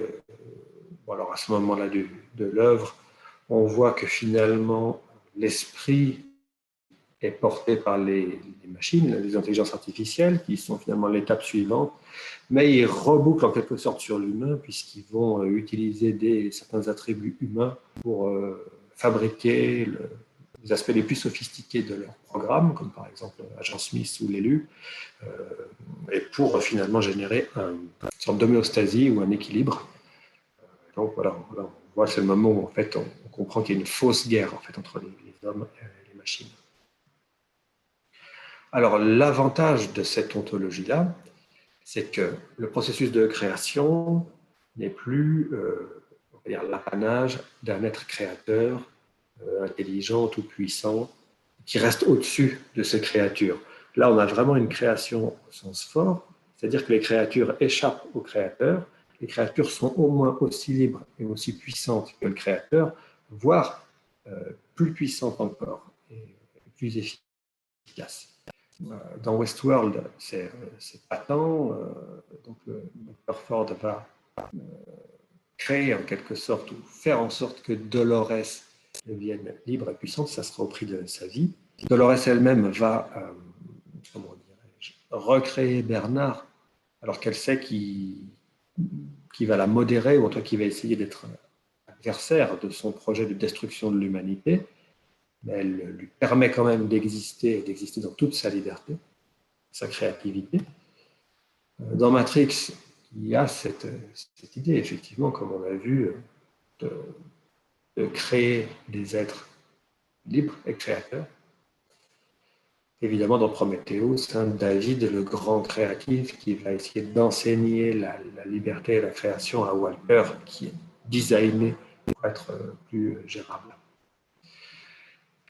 alors à ce moment-là de l'œuvre, on voit que finalement l'esprit est porté par les machines, les intelligences artificielles, qui sont finalement l'étape suivante, mais ils rebouclent en quelque sorte sur l'humain, puisqu'ils vont utiliser certains attributs humains pour fabriquer les aspects les plus sophistiqués de leur programme, comme par exemple Agent Smith ou l'élu, et pour finalement générer une sorte d'homéostasie ou un équilibre. Donc voilà, on voit, c'est le moment où en fait on comprend qu'il y a une fausse guerre en fait entre les hommes et les machines. Alors l'avantage de cette ontologie-là, c'est que le processus de création n'est plus l'apanage d'un être créateur intelligent, tout-puissant, qui reste au-dessus de ces créatures. Là, on a vraiment une création au sens fort, c'est-à-dire que les créatures échappent au créateur, les créatures sont au moins aussi libres et aussi puissantes que le créateur, voire plus puissantes encore et plus efficaces. Dans Westworld, c'est patent, donc le Dr. Ford va créer en quelque sorte, ou faire en sorte que Dolores devienne libre et puissante, ça sera au prix de sa vie. Dolores elle-même va, recréer Bernard, alors qu'elle sait qu'il va la modérer, ou en tout cas qu'il va essayer d'être adversaire de son projet de destruction de l'humanité, mais elle lui permet quand même d'exister, et d'exister dans toute sa liberté, sa créativité. Dans Matrix, il y a cette idée, effectivement, comme on l'a vu, de créer des êtres libres et créateurs. Évidemment, dans Prométhéeus, David, le grand créatif, qui va essayer d'enseigner la liberté et la création à Walter, qui est designé pour être plus gérable.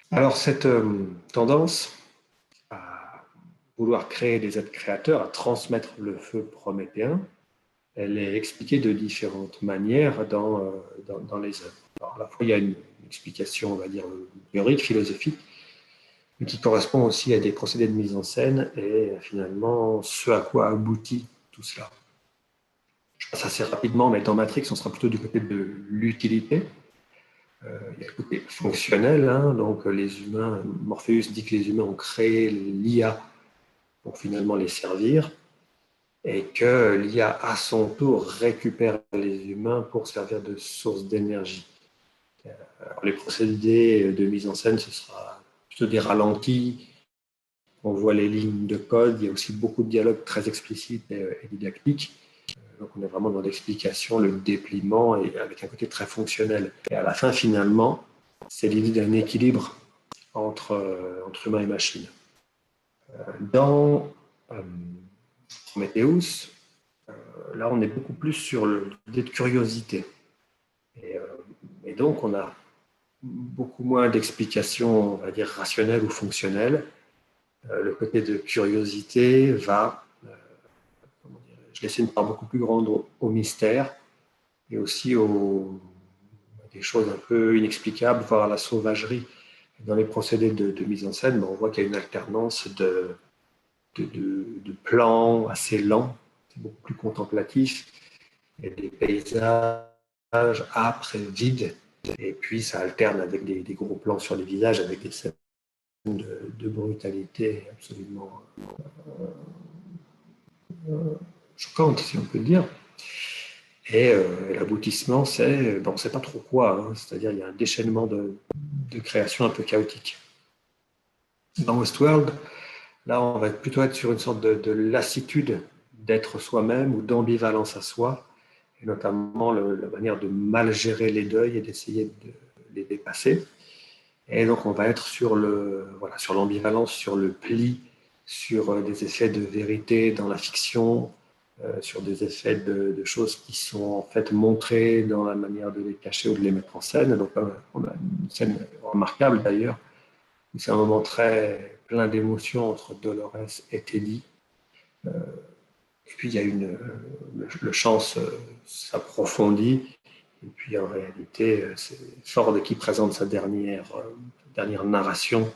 Alors, cette tendance à vouloir créer des êtres créateurs, à transmettre le feu prométhéen, elle est expliquée de différentes manières dans les œuvres. Alors, à la fois, il y a une explication, on va dire, théorique, philosophique, mais qui correspond aussi à des procédés de mise en scène et finalement ce à quoi aboutit tout cela. Je passe assez rapidement, mais dans Matrix, on sera plutôt du côté de l'utilité. Il y a le côté fonctionnel, donc les humains, Morpheus dit que les humains ont créé l'IA pour finalement les servir, et que l'IA à son tour récupère les humains pour servir de source d'énergie. Alors, les procédés de mise en scène, ce sera plutôt des ralentis, on voit les lignes de code, il y a aussi beaucoup de dialogues très explicites et didactiques. Donc on est vraiment dans l'explication, le dépliement, et avec un côté très fonctionnel. Et à la fin, finalement, c'est l'idée d'un équilibre entre humain et machine. Dans Prometheus, là, on est beaucoup plus sur l'idée de curiosité. Et donc, on a beaucoup moins d'explications, on va dire, rationnelles ou fonctionnelles. Le côté de curiosité va, je laisse une part beaucoup plus grande au mystère et aussi à des choses un peu inexplicables, voire à la sauvagerie. Dans les procédés de mise en scène, on voit qu'il y a une alternance de plans assez lents, c'est beaucoup plus contemplatif, et des paysages âpres et vides, et puis ça alterne avec des gros plans sur les visages, avec des scènes de brutalité absolument choquante, si on peut le dire. Et l'aboutissement, c'est, on ne sait pas trop quoi, hein, c'est-à-dire il y a un déchaînement de création un peu chaotique. Dans Westworld, là, on va plutôt être sur une sorte de lassitude d'être soi-même ou d'ambivalence à soi, et notamment la manière de mal gérer les deuils et d'essayer de les dépasser. Et donc, on va être sur l'ambivalence, sur le pli, sur des effets de vérité dans la fiction, sur des effets de choses qui sont en fait montrées dans la manière de les cacher ou de les mettre en scène. Donc, on a une scène remarquable d'ailleurs, où c'est un moment très plein d'émotions entre Dolores et Teddy. Et puis, il y a le chant s'approfondit. Et puis, en réalité, c'est Ford qui présente sa dernière narration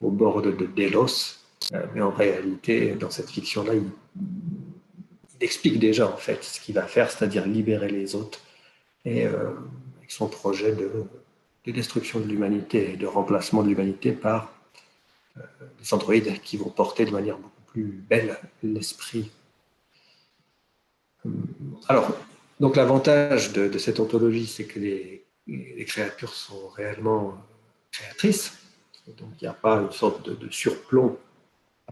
au bord de Delos. Mais en réalité, dans cette fiction-là, il explique déjà, en fait, ce qu'il va faire, c'est-à-dire libérer les autres. Et avec son projet de destruction de l'humanité et de remplacement de l'humanité par des androïdes qui vont porter de manière beaucoup plus belle l'esprit. Alors, donc l'avantage de cette ontologie, c'est que les créatures sont réellement créatrices. Donc il n'y a pas une sorte de surplomb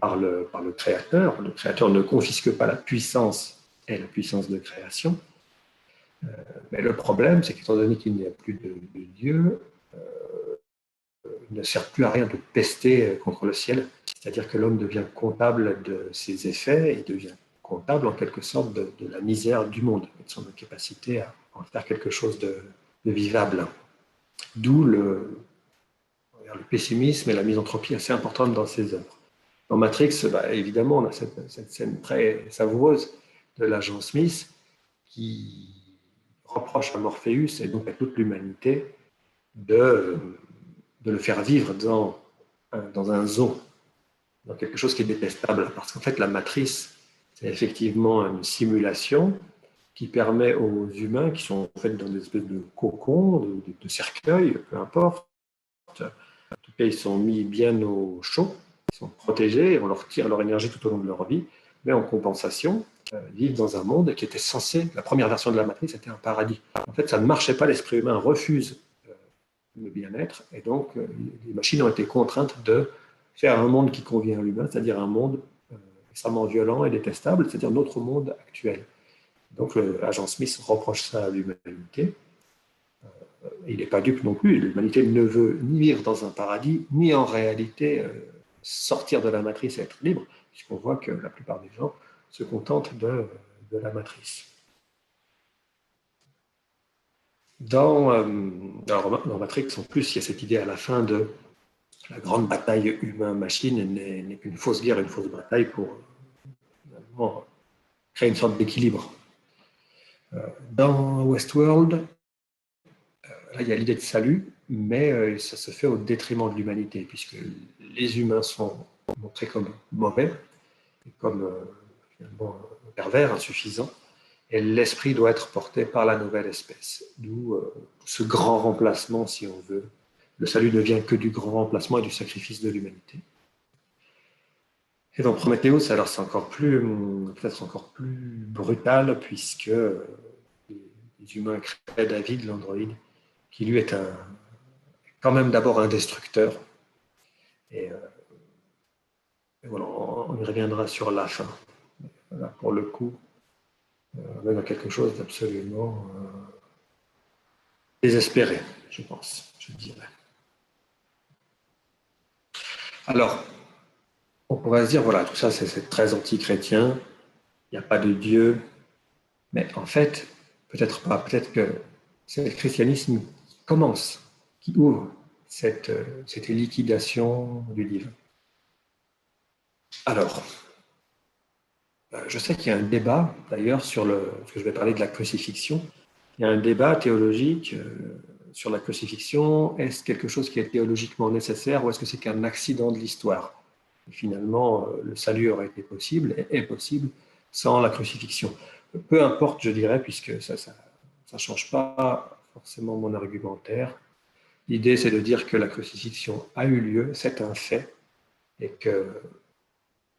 par le créateur. Le créateur ne confisque pas la puissance et la puissance de création. Mais le problème, c'est qu'étant donné qu'il n'y a plus de Dieu, il ne sert plus à rien de pester contre le ciel. C'est-à-dire que l'homme devient comptable de ses effets et devient comptable en quelque sorte de la misère du monde, de son incapacité à en faire quelque chose de vivable. D'où le pessimisme et la misanthropie assez importante dans ses œuvres. Dans Matrix, évidemment, on a cette scène très savoureuse de l'agent Smith qui reproche à Morpheus et donc à toute l'humanité de le faire vivre dans un zoo, dans quelque chose qui est détestable. Parce qu'en fait, la matrice, c'est effectivement une simulation qui permet aux humains, qui sont en fait dans des espèces de cocons, de cercueils, peu importe, en tout cas, ils sont mis bien au chaud, ils sont protégés, on leur tire leur énergie tout au long de leur vie, mais en compensation, vivent dans un monde qui était censé, la première version de la matrice était un paradis. En fait, ça ne marchait pas, l'esprit humain refuse le bien-être, et donc les machines ont été contraintes de faire un monde qui convient à l'humain, c'est-à-dire un monde extrêmement violent et détestable, c'est-à-dire notre monde actuel. Donc l'agent Smith reproche ça à l'humanité. Il n'est pas dupe non plus, l'humanité ne veut ni vivre dans un paradis, ni en réalité sortir de la matrice et être libre, puisqu'on voit que la plupart des gens se contentent de la matrice. Dans Matrix, en plus, il y a cette idée à la fin de la grande bataille humain-machine n'est qu'une fausse guerre, une fausse bataille pour finalement créer une sorte d'équilibre. Dans Westworld, là, il y a l'idée de salut, mais ça se fait au détriment de l'humanité, puisque les humains sont montrés comme mauvais, comme finalement pervers, insuffisants, et l'esprit doit être porté par la nouvelle espèce. D'où ce grand remplacement, si on veut. Le salut ne vient que du grand remplacement et du sacrifice de l'humanité. Et dans Prometheus, alors c'est peut-être encore plus brutal, puisque les humains créent David, l'androïde, qui lui est quand même d'abord un destructeur. Et voilà, on y reviendra sur la fin. Là, pour le coup, On est dans quelque chose d'absolument désespéré, je pense, je dirais. Alors, on pourrait se dire, voilà, tout ça c'est très anti-chrétien, il n'y a pas de Dieu, mais en fait, peut-être pas, peut-être que c'est le christianisme qui commence, qui ouvre cette liquidation du divin. Alors, je sais qu'il y a un débat, d'ailleurs, parce que je vais parler de la crucifixion, il y a un débat théologique sur la crucifixion. Est-ce quelque chose qui est théologiquement nécessaire ou est-ce que c'est qu'un accident de l'histoire? Finalement, le salut aurait été possible et est possible sans la crucifixion. Peu importe, je dirais, puisque ça ne change pas forcément mon argumentaire. L'idée, c'est de dire que la crucifixion a eu lieu, c'est un fait, et que,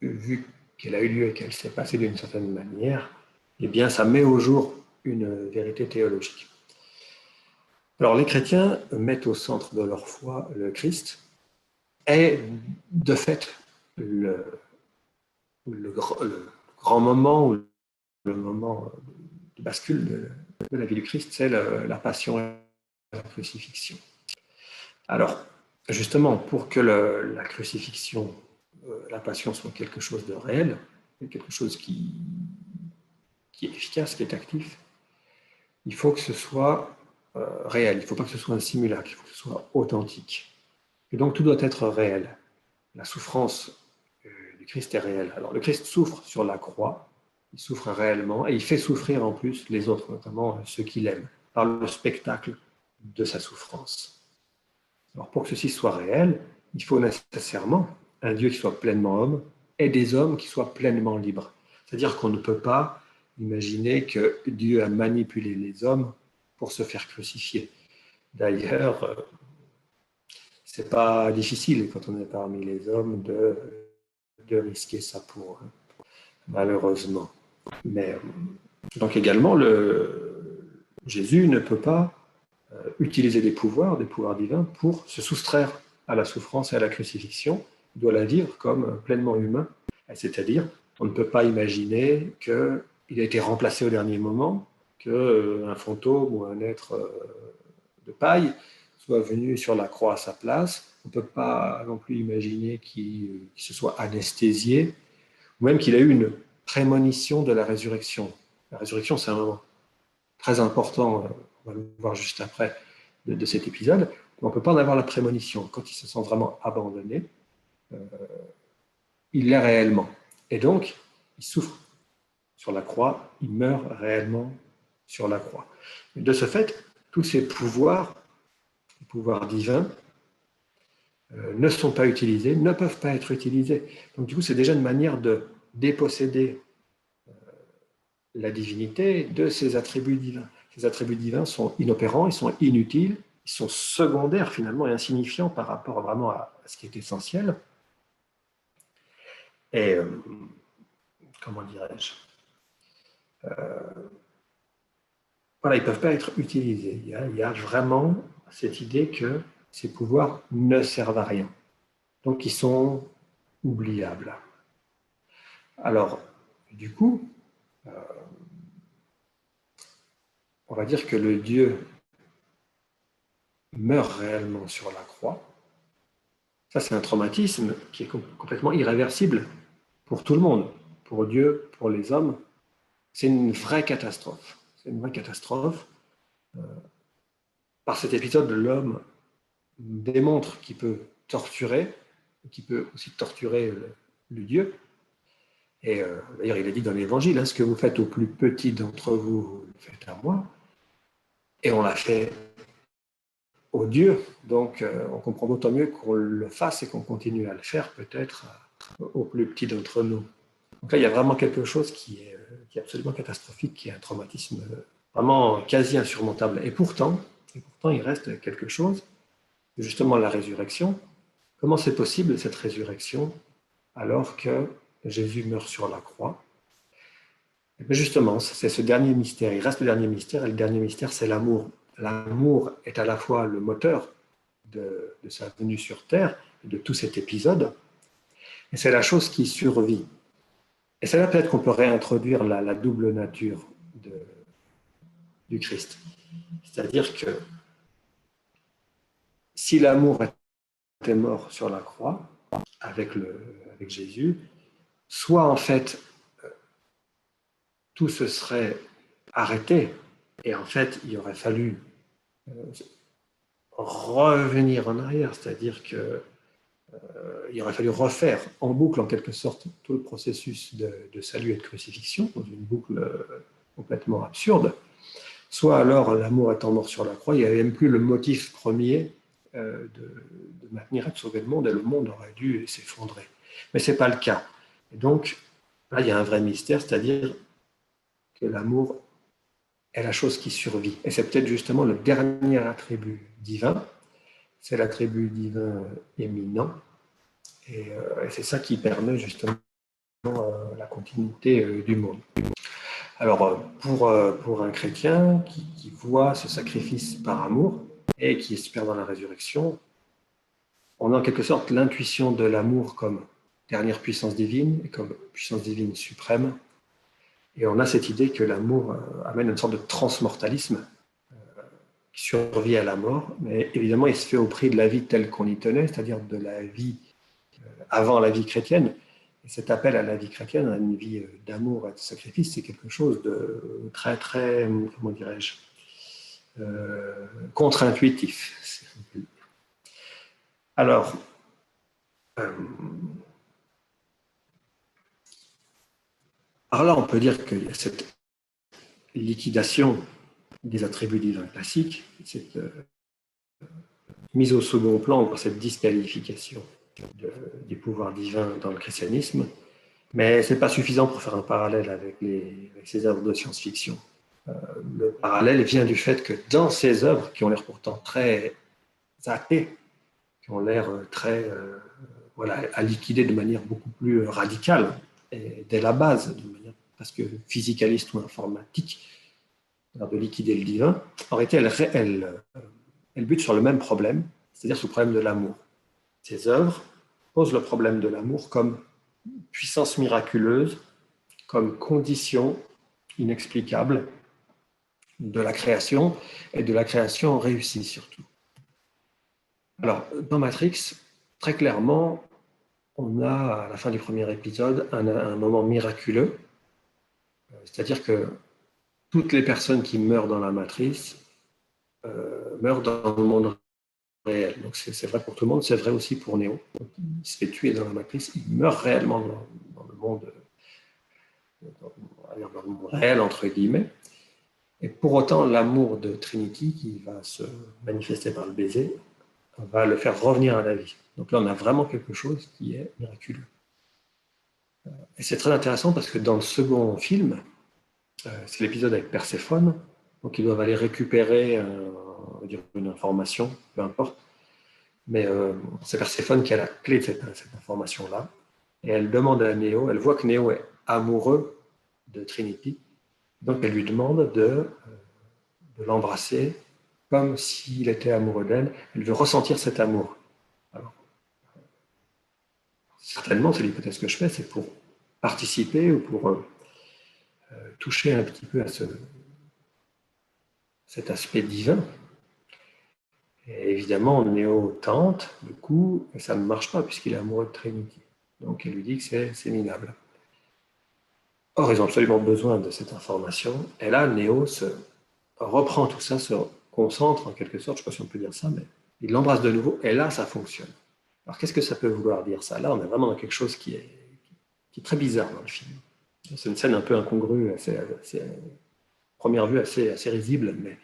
vu qu'elle a eu lieu et qu'elle s'est passée d'une certaine manière, eh bien, ça met au jour une vérité théologique. Alors, les chrétiens mettent au centre de leur foi le Christ, et de fait, le grand moment ou le moment de bascule de la vie du Christ, c'est la passion et la crucifixion. Alors, justement, pour que la crucifixion, la passion soit quelque chose de réel, quelque chose qui est efficace, qui est actif, il faut que ce soit réel, il ne faut pas que ce soit un simulacre, il faut que ce soit authentique. Et donc tout doit être réel. La souffrance du Christ est réelle. Alors le Christ souffre sur la croix, il souffre réellement, et il fait souffrir en plus les autres, notamment ceux qu'il aime, par le spectacle de sa souffrance. Alors pour que ceci soit réel, il faut nécessairement un Dieu qui soit pleinement homme et des hommes qui soient pleinement libres. C'est-à-dire qu'on ne peut pas imaginer que Dieu a manipulé les hommes pour se faire crucifier. D'ailleurs, c'est pas difficile quand on est parmi les hommes de risquer ça pour malheureusement. Mais donc également, Jésus ne peut pas utiliser des pouvoirs divins pour se soustraire à la souffrance et à la crucifixion. Il doit la vivre comme pleinement humain. C'est-à-dire, on ne peut pas imaginer qu'il a été remplacé au dernier moment, qu'un fantôme ou un être de paille soit venu sur la croix à sa place. On ne peut pas non plus imaginer qu'il se soit anesthésié, ou même qu'il a eu une prémonition de la résurrection. La résurrection, c'est un moment très important, on va le voir juste après, de cet épisode. On ne peut pas en avoir la prémonition. Quand il se sent vraiment abandonné, il l'est réellement. Et donc, il souffre sur la croix, il meurt réellement sur la croix. Et de ce fait, tous ces pouvoirs, les pouvoirs divins, ne sont pas utilisés, ne peuvent pas être utilisés. Donc du coup, c'est déjà une manière de déposséder la divinité de ses attributs divins. Ces attributs divins sont inopérants, ils sont inutiles, ils sont secondaires finalement et insignifiants par rapport vraiment à ce qui est essentiel. Et comment dirais-je, voilà, ils ne peuvent pas être utilisés. Il y a vraiment cette idée que ces pouvoirs ne servent à rien. Donc ils sont oubliables. Alors, du coup, on va dire que le Dieu meurt réellement sur la croix. Ça, c'est un traumatisme qui est complètement irréversible pour tout le monde, pour Dieu, pour les hommes. C'est une vraie catastrophe. C'est une vraie catastrophe. Par cet épisode, l'homme démontre qu'il peut torturer, qu'il peut aussi torturer le Dieu. Et d'ailleurs, il a dit dans l'Évangile, hein, ce que vous faites au plus petit d'entre vous, vous le faites à moi. Et on l'a fait au Dieu. Donc, on comprend d'autant mieux qu'on le fasse et qu'on continue à le faire, peut-être au plus petit d'entre nous. Donc là, il y a vraiment quelque chose qui est absolument catastrophique, qui est un traumatisme vraiment quasi insurmontable. Et pourtant, il reste quelque chose, justement la résurrection. Comment c'est possible, cette résurrection, alors que Jésus meurt sur la croix? Et bien justement, c'est ce dernier mystère. Il reste le dernier mystère, et le dernier mystère, c'est l'amour. L'amour est à la fois le moteur de sa venue sur Terre, de tout cet épisode, et c'est la chose qui survit. Et c'est là peut-être qu'on peut réintroduire la double nature du Christ. C'est-à-dire que si l'amour était mort sur la croix avec Jésus, soit en fait tout se serait arrêté et en fait il aurait fallu revenir en arrière, c'est-à-dire que il aurait fallu refaire en boucle, en quelque sorte, tout le processus de salut et de crucifixion, dans une boucle complètement absurde. Soit alors, l'amour étant mort sur la croix, il n'y avait même plus le motif premier de maintenir et de sauver le monde, et le monde aurait dû s'effondrer. Mais ce n'est pas le cas. Et donc, là, il y a un vrai mystère, c'est-à-dire que l'amour est la chose qui survit. Et c'est peut-être justement le dernier attribut divin, c'est l'attribut divin éminent, et c'est ça qui permet justement la continuité du monde. Alors, pour un chrétien qui voit ce sacrifice par amour et qui espère dans la résurrection, on a en quelque sorte l'intuition de l'amour comme dernière puissance divine et comme puissance divine suprême. Et on a cette idée que l'amour amène une sorte de transmortalisme qui survit à la mort, mais évidemment, il se fait au prix de la vie telle qu'on y tenait, c'est-à-dire de la vie avant la vie chrétienne. Et cet appel à la vie chrétienne, à une vie d'amour et de sacrifice, c'est quelque chose de très, très, comment dirais-je, contre-intuitif. Alors, là, on peut dire qu'il y a cette liquidation des attributs divins classiques, cette mise au second plan pour cette disqualification du pouvoir divin dans le christianisme, mais ce n'est pas suffisant pour faire un parallèle avec ces œuvres de science-fiction. Le parallèle vient du fait que dans ces œuvres, qui ont l'air pourtant très athées, qui ont l'air très à liquider de manière beaucoup plus radicale, et dès la base, de manière presque physicaliste ou informatique, de liquider le divin, en réalité, elle bute sur le même problème, c'est-à-dire sur le problème de l'amour. Ces œuvres posent le problème de l'amour comme puissance miraculeuse, comme condition inexplicable de la création, et de la création réussie surtout. Alors, dans Matrix, très clairement, on a, à la fin du premier épisode, un moment miraculeux, c'est-à-dire que toutes les personnes qui meurent dans la matrice meurent dans le monde réel. Donc c'est vrai pour tout le monde, c'est vrai aussi pour Néo. Il se fait tuer dans la matrice, il meurt réellement dans le monde réel, entre guillemets. Et pour autant, l'amour de Trinity, qui va se manifester par le baiser, va le faire revenir à la vie. Donc là, on a vraiment quelque chose qui est miraculeux. Et c'est très intéressant parce que dans le second film, c'est l'épisode avec Perséphone, donc ils doivent aller récupérer une information, peu importe, mais c'est Perséphone qui a la clé de cette information-là, et elle demande à Néo, elle voit que Néo est amoureux de Trinity, donc elle lui demande de l'embrasser comme s'il était amoureux d'elle, elle veut ressentir cet amour. Alors, certainement, c'est l'hypothèse que je fais, c'est pour participer ou pour toucher un petit peu à cet aspect divin. Et évidemment, Néo tente, du coup, et ça ne marche pas puisqu'il est amoureux de Trinity. Donc, elle lui dit que c'est minable. Or, ils ont absolument besoin de cette information. Et là, Néo reprend tout ça, se concentre en quelque sorte, je ne sais pas si on peut dire ça, mais il l'embrasse de nouveau, et là, ça fonctionne. Alors, qu'est-ce que ça peut vouloir dire, ça? Là, on est vraiment dans quelque chose qui est très bizarre dans le film. C'est une scène un peu incongrue, première vue assez risible, mais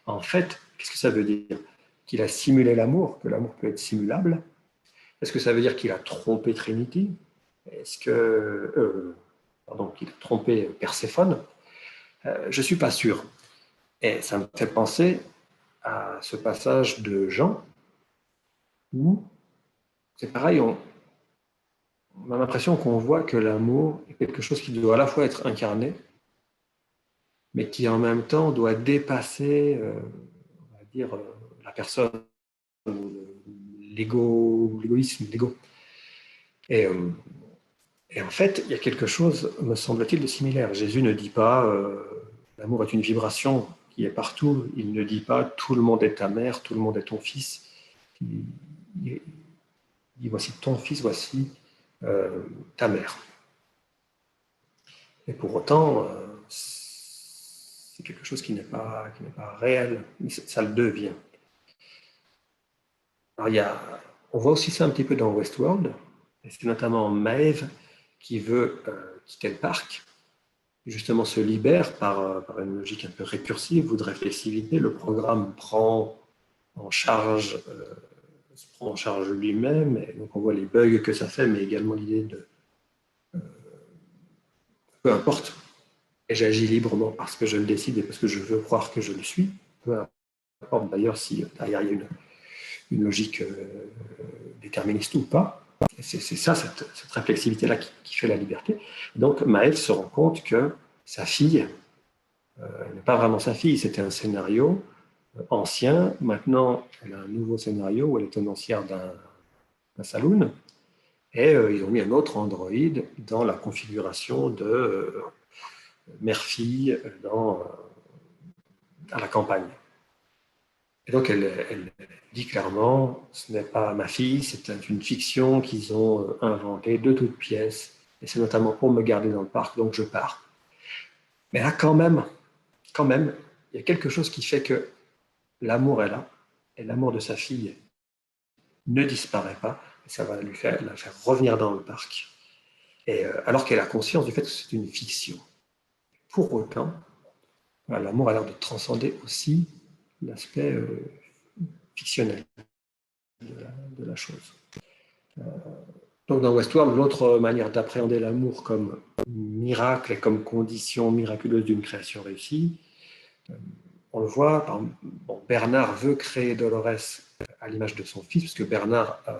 en fait, qu'est-ce que ça veut dire? Qu'il a simulé l'amour, que l'amour peut être simulable? Est-ce que ça veut dire qu'il a trompé Trinity? Est-ce que... qu'il a trompé Perséphone? Je ne suis pas sûr. Et ça me fait penser à ce passage de Jean, où c'est pareil, on a l'impression qu'on voit que l'amour est quelque chose qui doit à la fois être incarné, mais qui en même temps doit dépasser, on va dire, la personne, l'égoïsme, l'ego. Et en fait, il y a quelque chose, me semble-t-il, de similaire. Jésus ne dit pas l'amour est une vibration qui est partout. Il ne dit pas « tout le monde est ta mère, tout le monde est ton fils ». Il dit « voici ton fils, voici ta mère ». Et pour autant, c'est quelque chose qui n'est pas réel, mais ça le devient. Alors, on voit aussi ça un petit peu dans Westworld, et c'est notamment Maeve qui veut quitter le parc, et justement se libère par une logique un peu récursive ou de réflexivité. Le programme prend en charge, se prend en charge lui-même, et donc on voit les bugs que ça fait, mais également l'idée de peu importe, et j'agis librement parce que je le décide et parce que je veux croire que je le suis, peu importe d'ailleurs si derrière il y a une logique déterministe ou pas. C'est ça, cette réflexivité-là qui fait la liberté. Donc Maëve se rend compte que sa fille, elle n'est pas vraiment sa fille, c'était un scénario ancien. Maintenant, elle a un nouveau scénario où elle est tenancière d'un saloon. Et ils ont mis un autre androïde dans la configuration de mère-fille à la campagne. Et donc, elle dit clairement, ce n'est pas ma fille, c'est une fiction qu'ils ont inventée de toutes pièces, et c'est notamment pour me garder dans le parc, donc je pars. Mais là, quand même, il y a quelque chose qui fait que l'amour est là, et l'amour de sa fille ne disparaît pas, et ça va la faire revenir dans le parc. Et, alors qu'elle a conscience du fait que c'est une fiction. Pour autant, l'amour a l'air de transcender aussi l'aspect fictionnel de la chose. Donc dans Westworld, l'autre manière d'appréhender l'amour comme miracle et comme condition miraculeuse d'une création réussie, on le voit, Bernard veut créer Dolores à l'image de son fils, parce que Bernard a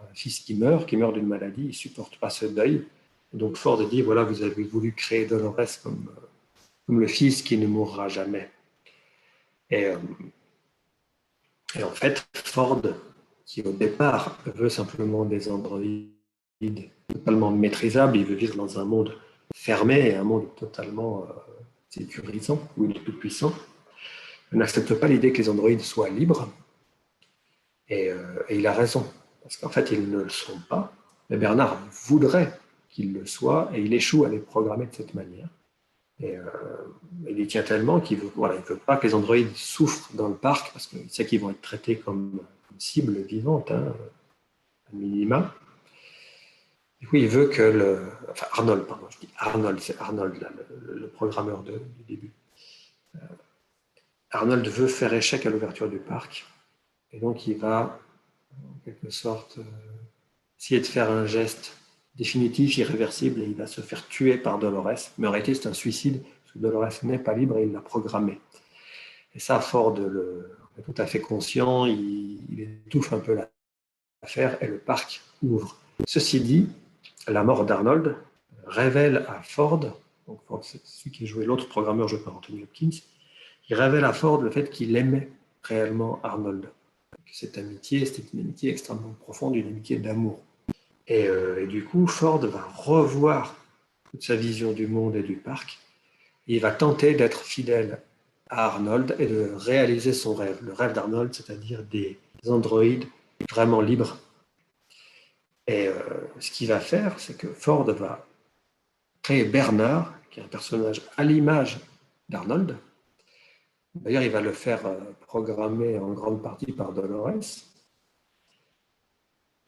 un fils qui meurt d'une maladie, il ne supporte pas ce deuil. Donc Ford dit, voilà, vous avez voulu créer Dolores comme le fils qui ne mourra jamais. Et en fait, Ford, qui au départ veut simplement des androïdes totalement maîtrisables, il veut vivre dans un monde fermé et un monde totalement sécurisant, où il est tout puissant, n'accepte pas l'idée que les androïdes soient libres. Et il a raison, parce qu'en fait, ils ne le sont pas. Mais Bernard voudrait qu'ils le soient, et il échoue à les programmer de cette manière. Et il y tient tellement qu'il ne veut pas que les androïdes souffrent dans le parc, parce qu'il sait qu'ils vont être traités comme cible vivante, à minima. Du coup, il veut que Arnold, c'est Arnold, là, le programmeur du début. Arnold veut faire échec à l'ouverture du parc, et donc il va, en quelque sorte, essayer de faire un geste définitif, irréversible, et il va se faire tuer par Dolores. Mais en réalité, c'est un suicide, parce que Dolores n'est pas libre et il l'a programmé. Et ça, Ford est tout à fait conscient, il étouffe un peu l'affaire et le parc ouvre. Ceci dit, la mort d'Arnold révèle à Ford, donc Ford, c'est celui qui a joué l'autre programmeur joué par Anthony Hopkins, il révèle à Ford le fait qu'il aimait réellement Arnold. Que cette amitié, c'était une amitié extrêmement profonde, une amitié d'amour. Et du coup, Ford va revoir toute sa vision du monde et du parc. Et il va tenter d'être fidèle à Arnold et de réaliser son rêve. Le rêve d'Arnold, c'est-à-dire des androïdes vraiment libres. Et ce qu'il va faire, c'est que Ford va créer Bernard, qui est un personnage à l'image d'Arnold. D'ailleurs, il va le faire programmer en grande partie par Dolores.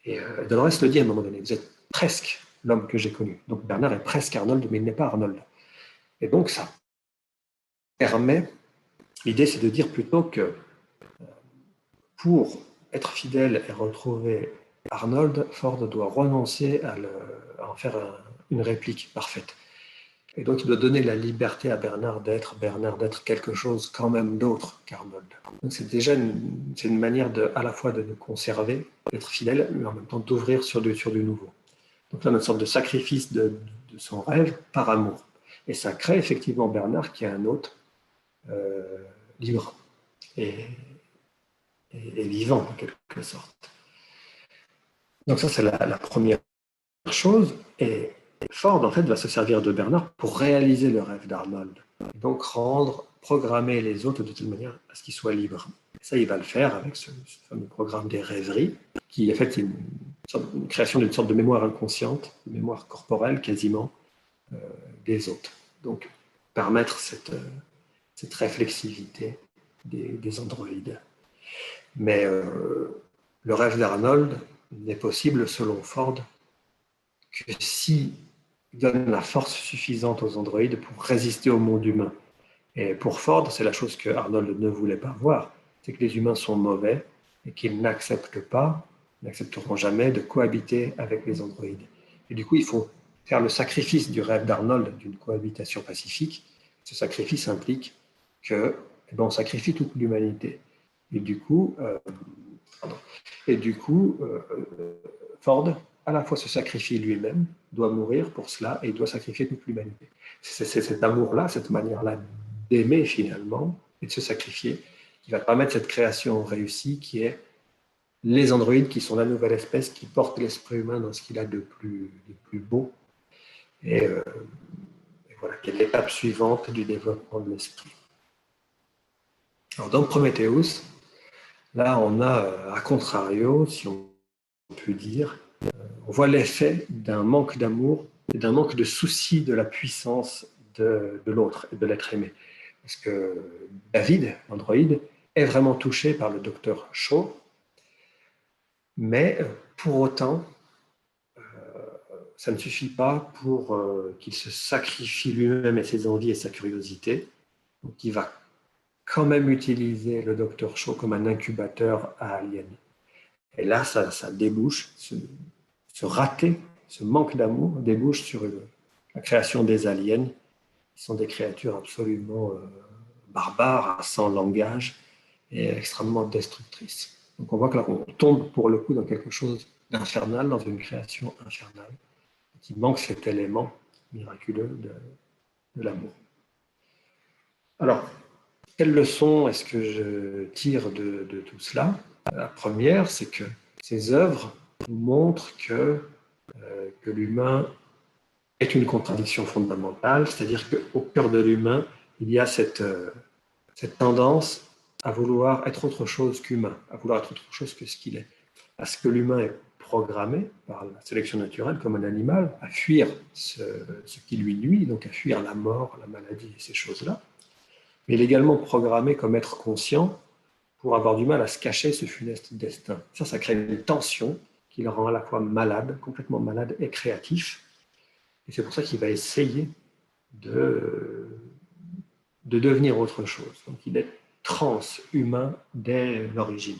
Et Dolores le dit à un moment donné, vous êtes presque l'homme que j'ai connu. Donc Bernard est presque Arnold, mais il n'est pas Arnold. Et donc ça permet, l'idée c'est de dire plutôt que pour être fidèle et retrouver Arnold, Ford doit renoncer à en faire une réplique parfaite. Et donc il doit donner la liberté à Bernard d'être quelque chose quand même d'autre qu'Arnold. Donc c'est déjà une manière à la fois de nous conserver, d'être fidèle, mais en même temps d'ouvrir sur du nouveau. Donc là, une sorte de sacrifice de son rêve par amour. Et ça crée effectivement Bernard qui est un hôte libre et vivant en quelque sorte. Donc ça, c'est la première chose. Et Ford, en fait, va se servir de Bernard pour réaliser le rêve d'Arnold. et donc programmer les autres de telle manière à ce qu'ils soient libres. Et ça, il va le faire avec ce fameux programme des rêveries, qui en fait est une création d'une sorte de mémoire inconsciente, de mémoire corporelle quasiment, des autres. Donc, permettre cette réflexivité des androïdes. Mais le rêve d'Arnold n'est possible, selon Ford, que s'il donne la force suffisante aux androïdes pour résister au monde humain. Et pour Ford, c'est la chose que Arnold ne voulait pas voir, c'est que les humains sont mauvais et qu'ils n'accepteront jamais de cohabiter avec les androïdes. Et du coup, il faut faire le sacrifice du rêve d'Arnold d'une cohabitation pacifique. Ce sacrifice implique que, on sacrifie toute l'humanité. Et du coup, Ford, à la fois se sacrifie lui-même, doit mourir pour cela, et il doit sacrifier toute l'humanité. C'est cet amour-là, cette manière-là d'aimer finalement, et de se sacrifier, qui va permettre cette création réussie qui est les androïdes, qui sont la nouvelle espèce qui porte l'esprit humain dans ce qu'il a de plus beau. Et voilà, qui est l'étape suivante du développement de l'esprit. Alors dans Prometheus, là on a, à contrario, si on peut dire, on voit l'effet d'un manque d'amour et d'un manque de souci de la puissance de l'autre et de l'être aimé. Parce que David, l'androïde, est vraiment touché par le docteur Shaw, mais pour autant, ça ne suffit pas pour qu'il se sacrifie lui-même et ses envies et sa curiosité. Donc il va quand même utiliser le docteur Shaw comme un incubateur à aliens. Et là, ça débouche, ce raté, ce manque d'amour débouche sur la création des aliens, qui sont des créatures absolument barbares, sans langage et extrêmement destructrices. Donc on voit que là, on tombe pour le coup dans quelque chose d'infernal, dans une création infernale, qui manque cet élément miraculeux de l'amour. Alors, quelle leçon est-ce que je tire de tout cela? La première, c'est que ces œuvres nous montrent que l'humain est une contradiction fondamentale, c'est-à-dire qu'au cœur de l'humain, il y a cette tendance à vouloir être autre chose qu'humain, à vouloir être autre chose que ce qu'il est. Parce que l'humain est programmé par la sélection naturelle comme un animal à fuir ce qui lui nuit, donc à fuir la mort, la maladie et ces choses-là. Mais il est également programmé comme être conscient pour avoir du mal à se cacher ce funeste destin. Ça crée une tension qui le rend à la fois malade, complètement malade et créatif. Et c'est pour ça qu'il va essayer de devenir autre chose. Donc il est transhumain dès l'origine.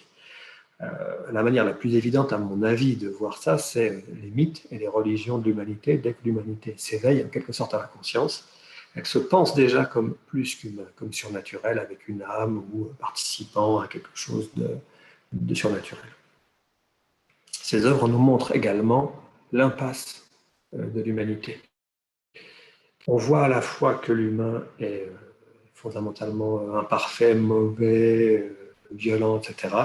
La manière la plus évidente, à mon avis, de voir ça, c'est les mythes et les religions de l'humanité. Dès que l'humanité s'éveille en quelque sorte à la conscience, elle se pense déjà comme plus qu'humain, comme surnaturel, avec une âme ou participant à quelque chose de surnaturel. Ces œuvres nous montrent également l'impasse de l'humanité. On voit à la fois que l'humain est fondamentalement imparfait, mauvais, violent, etc.,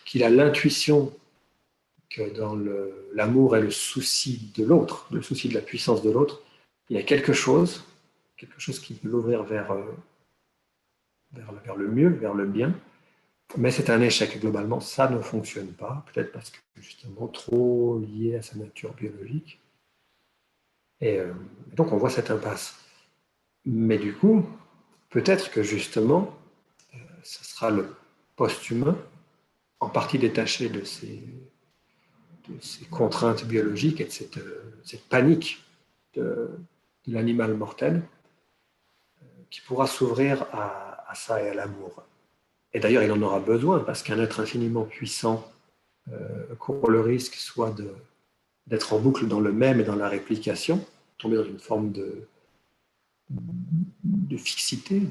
qu'il a l'intuition que dans l'amour et le souci de l'autre, le souci de la puissance de l'autre, il y a quelque chose qui peut l'ouvrir vers le mieux, vers le bien, mais c'est un échec. Globalement, ça ne fonctionne pas, peut-être parce que justement trop lié à sa nature biologique. Et donc on voit cette impasse. Mais du coup, peut-être que justement, ce sera le post-humain, en partie détaché de ces contraintes biologiques et de cette panique de l'animal mortel, qui pourra s'ouvrir à ça et à l'amour. Et d'ailleurs, il en aura besoin, parce qu'un être infiniment puissant court le risque soit d'être en boucle dans le même et dans la réplication, tomber dans une forme de fixité,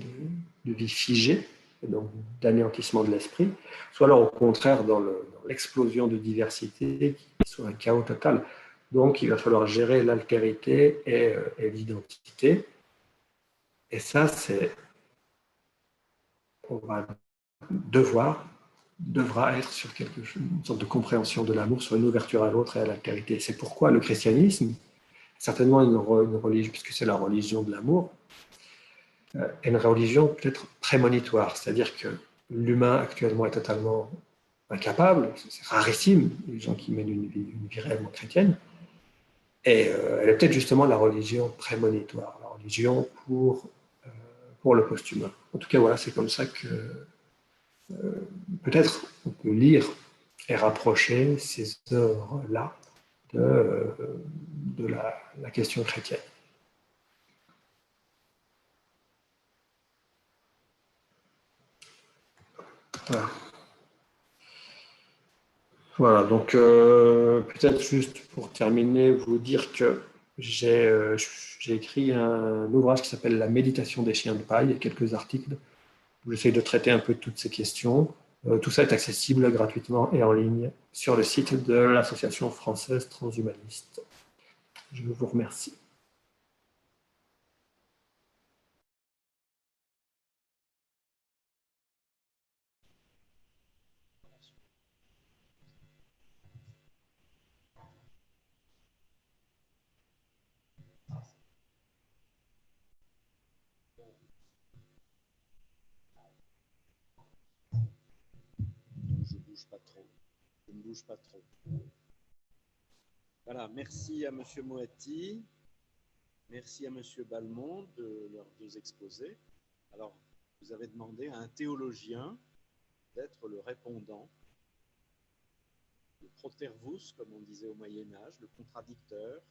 de vie figée, et donc d'anéantissement de l'esprit, soit alors au contraire dans l'explosion de diversité, qui soit un chaos total. Donc il va falloir gérer l'altérité et l'identité. Et ça, on devra être sur quelque chose, une sorte de compréhension de l'amour, sur une ouverture à l'autre et à l'altérité. C'est pourquoi le christianisme, certainement une religion, puisque c'est la religion de l'amour, est une religion peut-être prémonitoire, c'est-à-dire que l'humain actuellement est totalement incapable, c'est rarissime, les gens qui mènent une vie réellement chrétienne, et elle est peut-être justement la religion prémonitoire, la religion pour le post-humain. En tout cas, voilà, c'est comme ça que peut-être on peut lire et rapprocher ces œuvres-là de la question chrétienne. Voilà. Voilà, donc peut-être juste pour terminer, vous dire que j'ai écrit un ouvrage qui s'appelle La méditation des chiens de paille. Il y a quelques articles où j'essaie de traiter un peu toutes ces questions. Tout ça est accessible gratuitement et en ligne sur le site de l'Association française transhumaniste. Je vous remercie. Je bouge pas trop. Je ne bouge pas trop. Voilà, merci à M. Moati, merci à M. Balmont de leurs deux exposés. Alors, vous avez demandé à un théologien d'être le répondant, le protervus, comme on disait au Moyen-Âge, le contradicteur,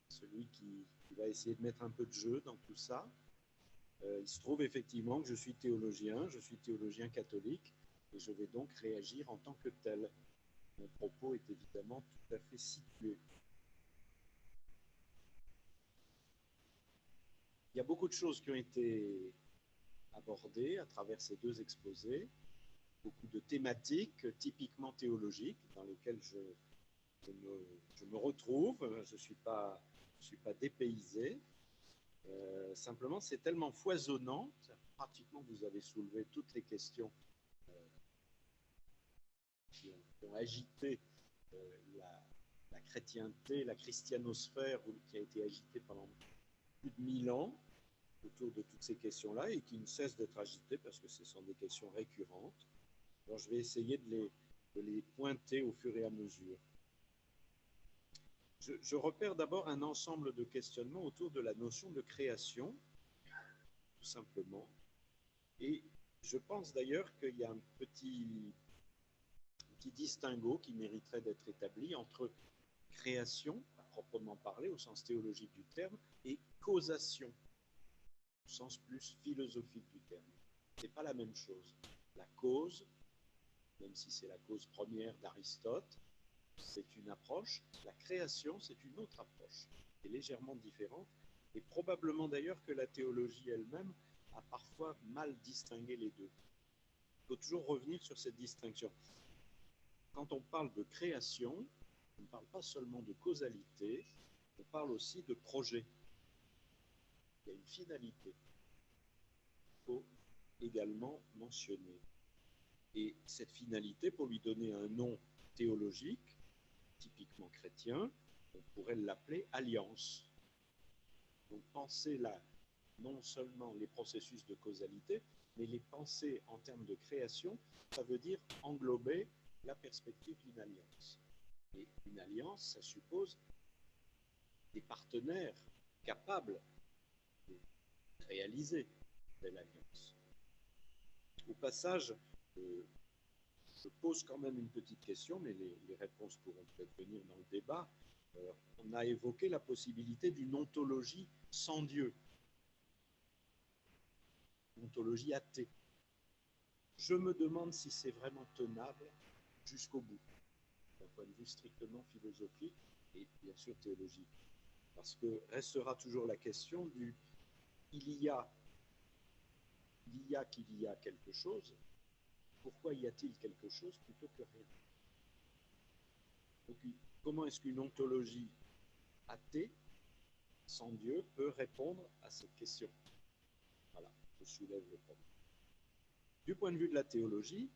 celui qui va essayer de mettre un peu de jeu dans tout ça. Il se trouve effectivement que je suis théologien catholique, et je vais donc réagir en tant que tel. Mon propos est évidemment tout à fait situé. Il y a beaucoup de choses qui ont été abordées à travers ces deux exposés, beaucoup de thématiques typiquement théologiques dans lesquelles je me retrouve, je ne suis pas dépaysé. Simplement, c'est tellement foisonnant, pratiquement vous avez soulevé toutes les questions qui ont agité la chrétienté, la christianosphère, qui a été agitée pendant plus de 1000 ans autour de toutes ces questions-là et qui ne cessent d'être agitées parce que ce sont des questions récurrentes. Alors, je vais essayer de les pointer au fur et à mesure. Je repère d'abord un ensemble de questionnements autour de la notion de création, tout simplement. Et je pense d'ailleurs qu'il y a un petit distinguo qui mériterait d'être établi entre création, à proprement parler, au sens théologique du terme, et causation, au sens plus philosophique du terme. Ce n'est pas la même chose. La cause, même si c'est la cause première d'Aristote, c'est une approche. La création, c'est une autre approche, qui est légèrement différente, et probablement d'ailleurs que la théologie elle-même a parfois mal distingué les deux. Il faut toujours revenir sur cette distinction. Quand on parle de création, on ne parle pas seulement de causalité, on parle aussi de projet. Il y a une finalité qu'il faut également mentionner. Et cette finalité, pour lui donner un nom théologique, typiquement chrétien, on pourrait l'appeler alliance. Donc penser là, non seulement les processus de causalité, mais les penser en termes de création, ça veut dire englober la perspective d'une alliance. Et une alliance, ça suppose des partenaires capables de réaliser telle alliance. Au passage, je pose quand même une petite question, mais les réponses pourront peut-être venir dans le débat. On a évoqué la possibilité d'une ontologie sans Dieu, une ontologie athée. Je me demande si c'est vraiment tenable jusqu'au bout, d'un point de vue strictement philosophique et bien sûr théologique. Parce que restera toujours la question du il y a qu'il y a quelque chose, pourquoi y a-t-il quelque chose plutôt que rien? Donc, comment est-ce qu'une ontologie athée, sans Dieu, peut répondre à cette question? Voilà, je soulève le problème. Du point de vue de la théologie,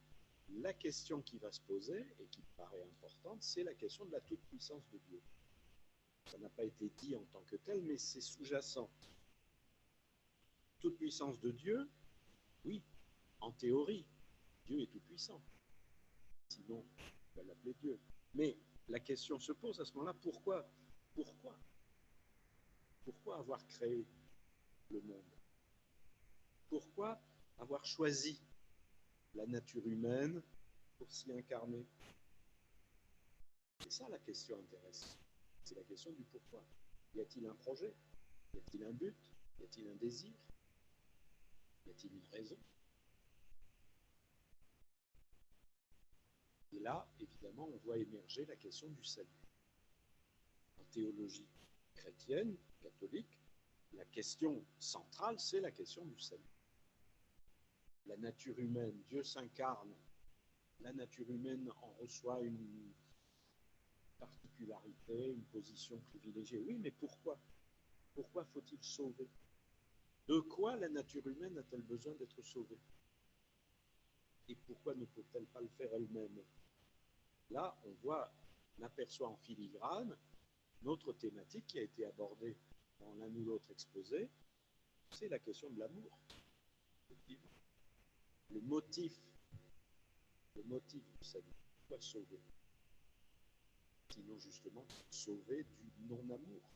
la question qui va se poser, et qui paraît importante, c'est la question de la toute-puissance de Dieu. Ça n'a pas été dit en tant que tel, mais c'est sous-jacent. toute-puissance de Dieu, oui, en théorie, Dieu est tout-puissant. Sinon, on va l'appeler Dieu. Mais la question se pose à ce moment-là, pourquoi avoir créé le monde? Pourquoi avoir choisi la nature humaine pour s'y incarner? C'est ça la question intéressante. C'est la question du pourquoi. Y a-t-il un projet? Y a-t-il un but? Y a-t-il un désir? Y a-t-il une raison? Et là, évidemment, on voit émerger la question du salut. En théologie chrétienne, catholique, la question centrale, c'est la question du salut. La nature humaine, Dieu s'incarne, la nature humaine en reçoit une particularité, une position privilégiée. Oui, mais pourquoi? Pourquoi faut-il sauver? De quoi la nature humaine a-t-elle besoin d'être sauvée? Et pourquoi ne peut-elle pas le faire elle-même? Là, on aperçoit en filigrane notre thématique qui a été abordée dans l'un ou l'autre exposé, c'est la question de l'amour. Le motif du salut, pourquoi sauver? Sinon justement sauver du non-amour.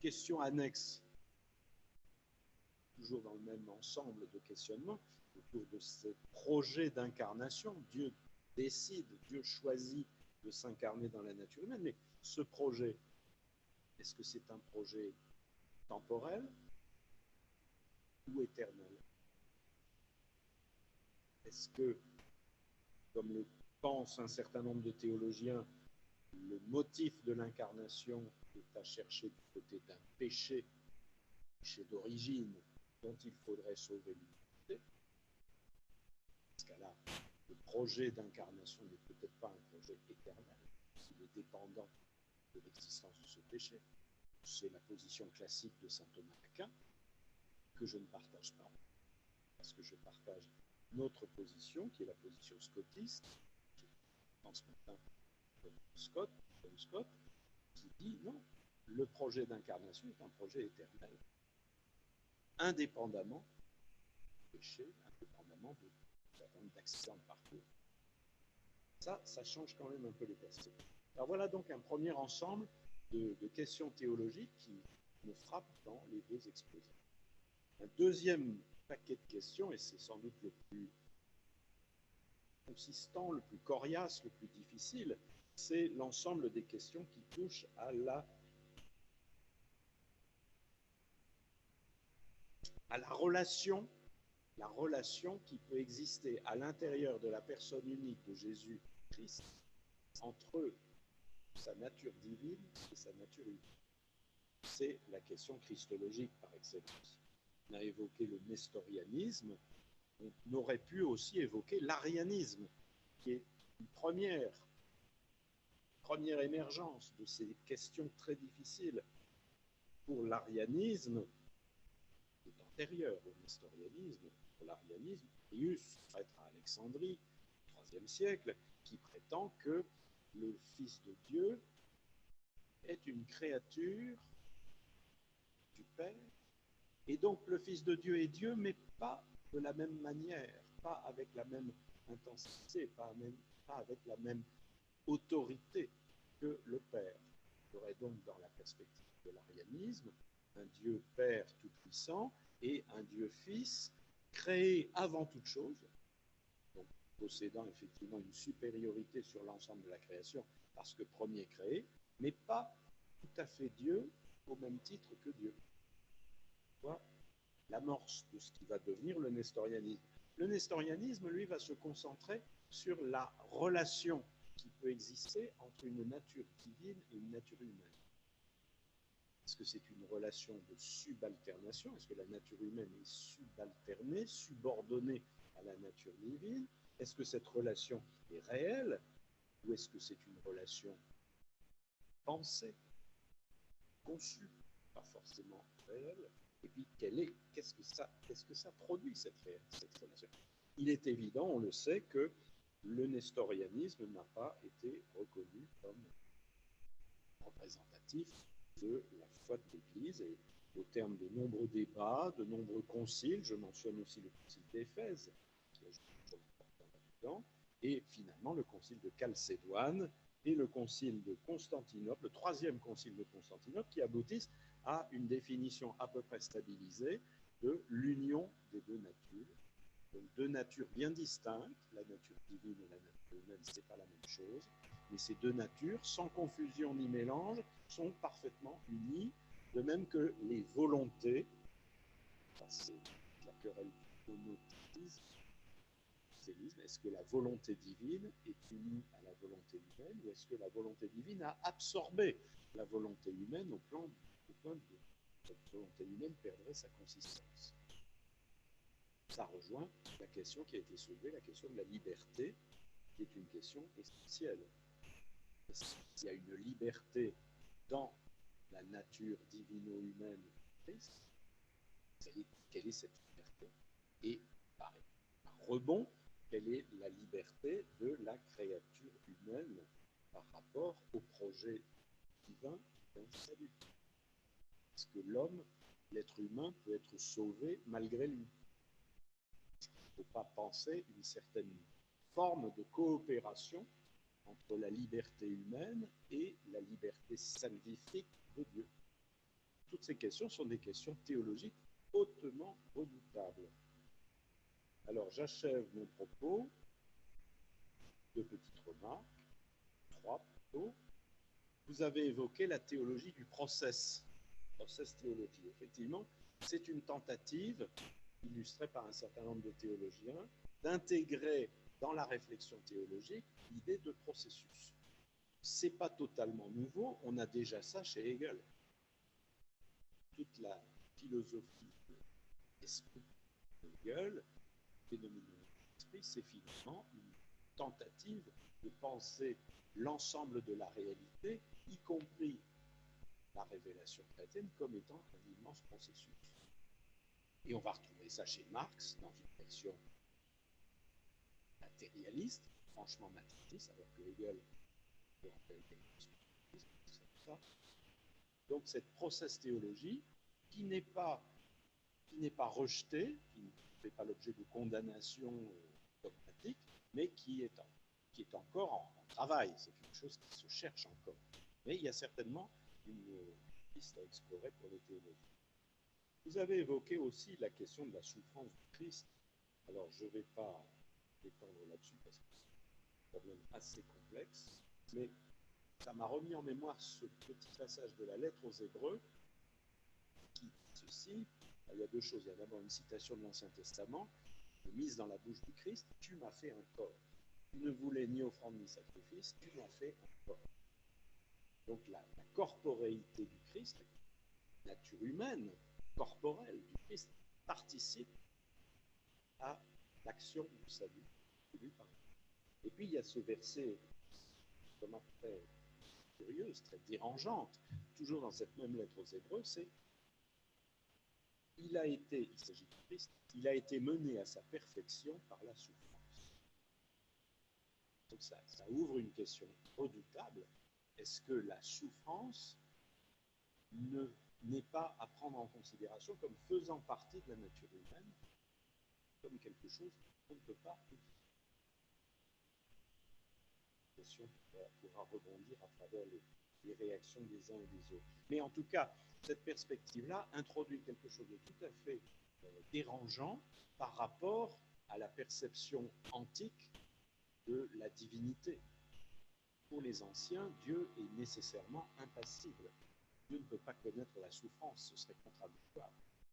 Question annexe, toujours dans le même ensemble de questionnements, autour de ce projet d'incarnation. Dieu décide, Dieu choisit de s'incarner dans la nature humaine, mais ce projet, est-ce que c'est un projet temporel ou éternel? Est-ce que, comme le pensent un certain nombre de théologiens, le motif de l'incarnation est à chercher du côté d'un péché d'origine dont il faudrait sauver l'humanité? Dans ce cas-là, le projet d'incarnation n'est peut-être pas un projet éternel, s'il est dépendant de l'existence de ce péché. C'est la position classique de saint Thomas d'Aquin, que je ne partage pas, parce que je partage notre position, qui est la position scotiste. Je pense maintenant à Scott, qui dit non, le projet d'incarnation est un projet éternel, indépendamment du péché, indépendamment d'accidents de parcours. Ça change quand même un peu les perspectives. Alors voilà donc un premier ensemble de questions théologiques qui me frappent dans les deux exposés. Un deuxième paquet de questions, et c'est sans doute le plus consistant, le plus coriace, le plus difficile, c'est l'ensemble des questions qui touchent à la relation qui peut exister à l'intérieur de la personne unique de Jésus-Christ entre sa nature divine et sa nature humaine. C'est la question christologique par excellence. On a évoqué le nestorianisme, on aurait pu aussi évoquer l'arianisme, qui est une première émergence de ces questions très difficiles. Pour l'arianisme, qui est antérieur au nestorianisme, pour l'arianisme, Arius, prêtre à Alexandrie, au IIIe siècle, qui prétend que le Fils de Dieu est une créature du Père, et donc le Fils de Dieu est Dieu, mais pas de la même manière, pas avec la même intensité, pas avec la même autorité que le Père. Il y aurait donc dans la perspective de l'arianisme un Dieu Père tout-puissant et un Dieu Fils créé avant toute chose, donc possédant effectivement une supériorité sur l'ensemble de la création parce que premier créé, mais pas tout à fait Dieu au même titre que Dieu. Voilà l'amorce de ce qui va devenir le nestorianisme. Le nestorianisme, lui, va se concentrer sur la relation qui peut exister entre une nature divine et une nature humaine. Est-ce que c'est une relation de subalternation? Est-ce que la nature humaine est subalternée, subordonnée à la nature divine? Est-ce que cette relation est réelle ou est-ce que c'est une relation pensée, conçue, pas forcément réelle? Et puis, qu'est-ce que ça produit, cette relation? Il est évident, on le sait, que le nestorianisme n'a pas été reconnu comme représentatif de la foi de l'Église. Et au terme de nombreux débats, de nombreux conciles, je mentionne aussi le concile d'Éphèse, qui a joué un rôle important là-dedans, et finalement le concile de Chalcédoine et le concile de Constantinople, le troisième concile de Constantinople, qui aboutissent à une définition à peu près stabilisée de l'union des deux natures. Donc deux natures bien distinctes, la nature divine et la nature humaine, ce n'est pas la même chose, mais ces deux natures, sans confusion ni mélange, sont parfaitement unies, de même que les volontés, c'est la querelle du monothéisme, est-ce que la volonté divine est unie à la volonté humaine ou est-ce que la volonté divine a absorbé la volonté humaine au point de cette volonté humaine perdrait sa consistance? Ça rejoint la question qui a été soulevée, la question de la liberté, qui est une question essentielle. Est-ce qu'il y a une liberté dans la nature divino-humaine de Christ? Quelle est cette liberté? Et par rebond, quelle est la liberté de la créature humaine par rapport au projet divin d'un salut? Est-ce que l'homme, l'être humain, peut être sauvé malgré lui? Il ne faut pas penser une certaine forme de coopération entre la liberté humaine et la liberté salvifique de Dieu. Toutes ces questions sont des questions théologiques hautement redoutables. Alors, j'achève mon propos. Deux petites remarques, trois plutôt. Vous avez évoqué la théologie du process théologie. Effectivement, c'est une tentative, illustrée par un certain nombre de théologiens, d'intégrer dans la réflexion théologique l'idée de processus. Ce n'est pas totalement nouveau, on a déjà ça chez Hegel. Toute la philosophie de l'esprit de Hegel, phénoménologie de l'esprit, c'est finalement une tentative de penser l'ensemble de la réalité, y compris la révélation chrétienne, comme étant un immense processus. Et on va retrouver ça chez Marx, dans une version matérialiste, franchement matérialiste, alors que Hegel peut en faire ça. Donc cette process théologie qui n'est pas rejetée, qui ne fait pas l'objet de condamnation dogmatique, mais qui est encore en travail. C'est quelque chose qui se cherche encore. Mais il y a certainement une piste à explorer pour les théologiens. Vous avez évoqué aussi la question de la souffrance du Christ. Alors, je ne vais pas m'étendre là-dessus parce que c'est un problème assez complexe, mais ça m'a remis en mémoire ce petit passage de la lettre aux Hébreux qui dit ceci. Il y a deux choses. Il y a d'abord une citation de l'Ancien Testament, mise dans la bouche du Christ, « Tu m'as fait un corps. Tu ne voulais ni offrande ni sacrifice, tu m'as fait un corps. » Donc la corporéité du Christ, la nature humaine, corporelle du Christ, participe à l'action du salut. Et puis il y a ce verset, vraiment très curieuse, très dérangeante, toujours dans cette même lettre aux Hébreux, c'est il s'agit du Christ, il a été mené à sa perfection par la souffrance. Donc ça ouvre une question redoutable. Est-ce que la souffrance n'est pas à prendre en considération comme faisant partie de la nature humaine, comme quelque chose qu'on ne peut pas éviter? La question pourra rebondir à travers les réactions des uns et des autres. Mais en tout cas, cette perspective-là introduit quelque chose de tout à fait dérangeant par rapport à la perception antique de la divinité. Pour les anciens, Dieu est nécessairement impassible. Dieu ne peut pas connaître la souffrance, ce serait contradictoire.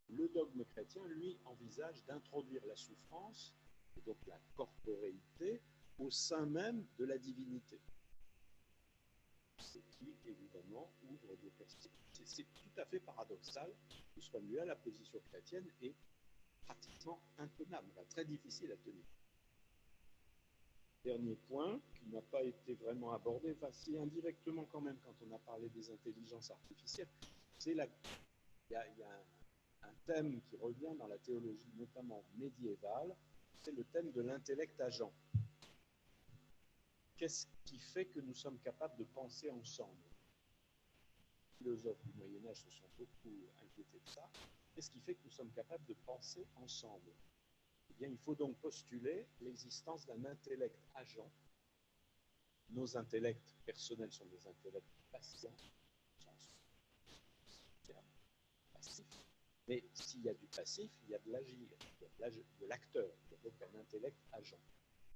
Le dogme chrétien, lui, envisage d'introduire la souffrance, et donc la corporéité, au sein même de la divinité. Ce qui, évidemment, ouvre des perspectives. C'est tout à fait paradoxal. De ce point de vue-là, la position chrétienne est pratiquement intenable, très difficile à tenir. Dernier point, qui n'a pas été vraiment abordé, enfin, si indirectement quand même, quand on a parlé des intelligences artificielles, il y a un thème qui revient dans la théologie, notamment médiévale, c'est le thème de l'intellect agent. Qu'est-ce qui fait que nous sommes capables de penser ensemble? philosophes du Moyen-Âge se sont beaucoup inquiétés de ça. Qu'est-ce qui fait que nous sommes capables de penser ensemble? Eh bien, il faut donc postuler l'existence d'un intellect agent. Nos intellects personnels sont des intellects patients, au sens passif. Mais s'il y a du passif, il y a de l'agir, de l'acteur, il y a donc un intellect agent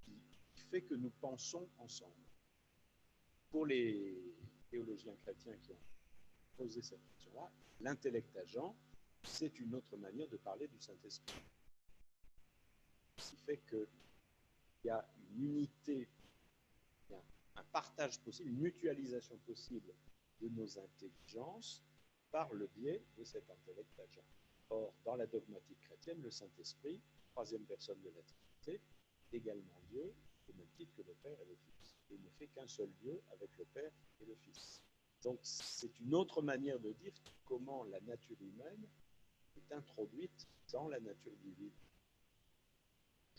qui fait que nous pensons ensemble. Pour les théologiens chrétiens qui ont posé cette question-là, l'intellect agent, c'est une autre manière de parler du Saint-Esprit. Ce qui fait qu'il y a une unité, il y a un partage possible, une mutualisation possible de nos intelligences par le biais de cet intellect agent. Or, dans la dogmatique chrétienne, le Saint-Esprit, troisième personne de la Trinité, est également Dieu, au même titre que le Père et le Fils. Il ne fait qu'un seul Dieu avec le Père et le Fils. Donc, c'est une autre manière de dire comment la nature humaine est introduite dans la nature divine.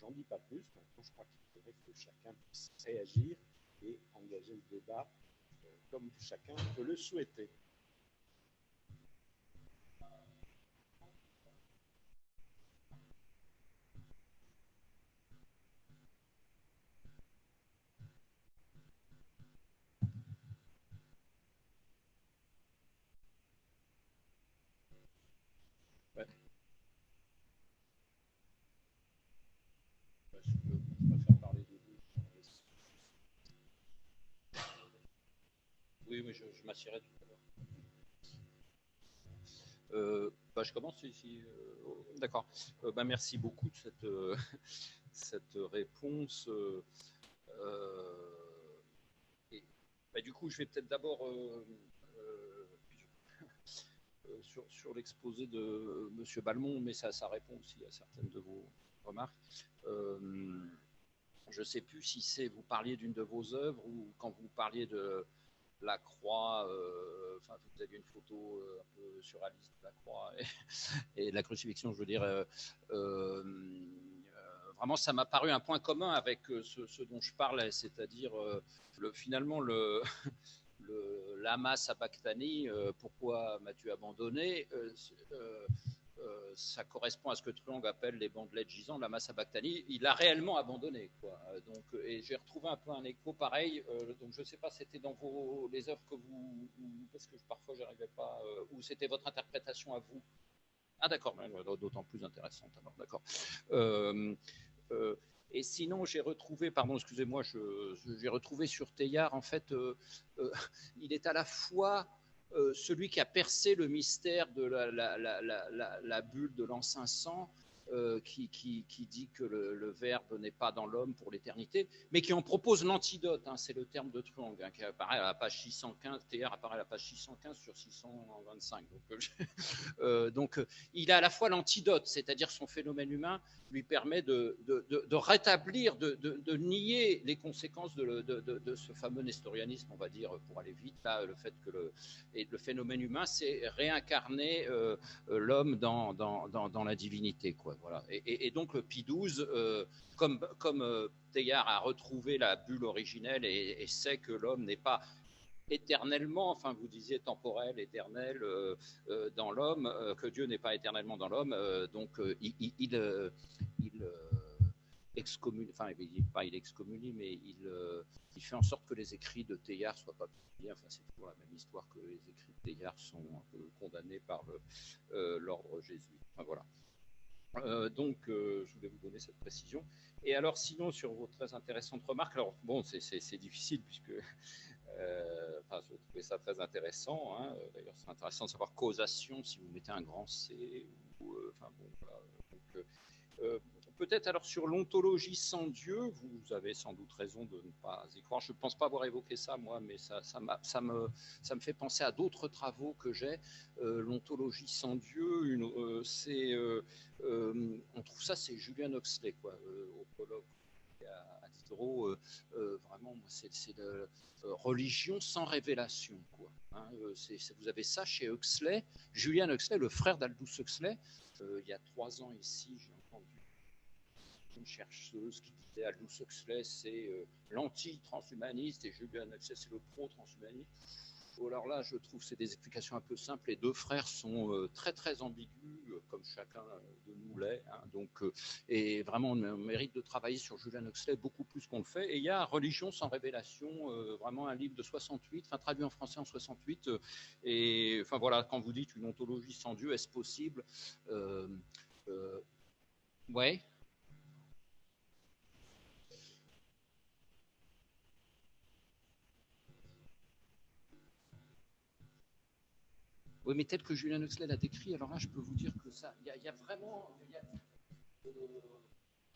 J'en dis pas plus, maintenant je crois qu'il faudrait que chacun puisse réagir et engager le débat comme chacun peut le souhaiter. Ouais. Je préfère parler de vous. Oui, mais je m'assierai tout à l'heure. Je commence ici. D'accord. Merci beaucoup de cette réponse. Et, du coup, je vais peut-être d'abord sur l'exposé de M. Balmont, mais ça répond aussi à certaines de vos remarques. Je ne sais plus si vous parliez d'une de vos œuvres ou quand vous parliez de la croix, vous aviez une photo un peu surréaliste de la croix et de la crucifixion, je veux dire. Vraiment, ça m'a paru un point commun avec ce dont je parlais, c'est-à-dire finalement lama sabachthani, pourquoi m'as-tu abandonné, ça correspond à ce que Truong appelle les bandelettes gisants, lama sabachthani, il a réellement abandonné, quoi. Donc, et j'ai retrouvé un peu un écho pareil, donc je ne sais pas, c'était dans les œuvres que vous, parce que parfois j'arrivais pas, ou c'était votre interprétation à vous. Ah d'accord, d'autant plus intéressante alors, d'accord. Et sinon, j'ai retrouvé, pardon, excusez-moi, j'ai retrouvé sur Teilhard, en fait, il est à la fois celui qui a percé le mystère de la bulle de l'an 500, qui dit que le Verbe n'est pas dans l'homme pour l'éternité, mais qui en propose l'antidote, hein, c'est le terme de Truong, hein, qui apparaît à la page 615, Teilhard apparaît à la page 615 sur 625. Donc, il a à la fois l'antidote, c'est-à-dire son phénomène humain lui permet de rétablir, de nier les conséquences de ce fameux nestorianisme, on va dire, pour aller vite, là, le fait que le phénomène humain, c'est réincarner l'homme dans la divinité, quoi. Voilà. Et donc le Pie XII, comme Teilhard a retrouvé la bulle originelle et sait que l'homme n'est pas éternellement, enfin vous disiez temporel, éternel dans l'homme, que Dieu n'est pas éternellement dans l'homme, donc il excommunie, enfin il excommunie, mais il fait en sorte que les écrits de Teilhard soient pas publiés. Enfin c'est toujours la même histoire, que les écrits de Teilhard sont un peu condamnés par l'ordre jésuite. Enfin, voilà. Donc, je voulais vous donner cette précision. Et alors, sinon, sur vos très intéressantes remarques, alors bon, c'est difficile puisque je trouvais ça très intéressant. Hein. D'ailleurs, c'est intéressant de savoir causation si vous mettez un grand C. Voilà. Donc, peut-être alors sur l'ontologie sans Dieu, vous avez sans doute raison de ne pas y croire. Je ne pense pas avoir évoqué ça, moi, mais ça me fait penser à d'autres travaux que j'ai. L'ontologie sans Dieu, on trouve ça, c'est Julian Huxley, quoi, au colloque à Diderot. Vraiment, c'est de religion sans révélation, quoi. Hein, vous avez ça chez Huxley, Julian Huxley, le frère d'Aldous Huxley. Il y a 3 ans ici, j'ai entendu une chercheuse qui disait Aldous Huxley, c'est l'anti-transhumaniste et Julian Huxley, c'est le pro-transhumaniste. Alors là, je trouve que c'est des explications un peu simples. Les deux frères sont très très ambigus, comme chacun de nous l'est. Hein, donc, et vraiment, on mérite de travailler sur Julian Huxley beaucoup plus qu'on le fait. Et il y a Religion sans révélation, vraiment un livre de 68, enfin traduit en français en 68. Et enfin voilà, quand vous dites une ontologie sans Dieu, est-ce possible? Ouais. Oui, mais tel que Julian Huxley l'a décrit, alors là, je peux vous dire que ça, il y a vraiment,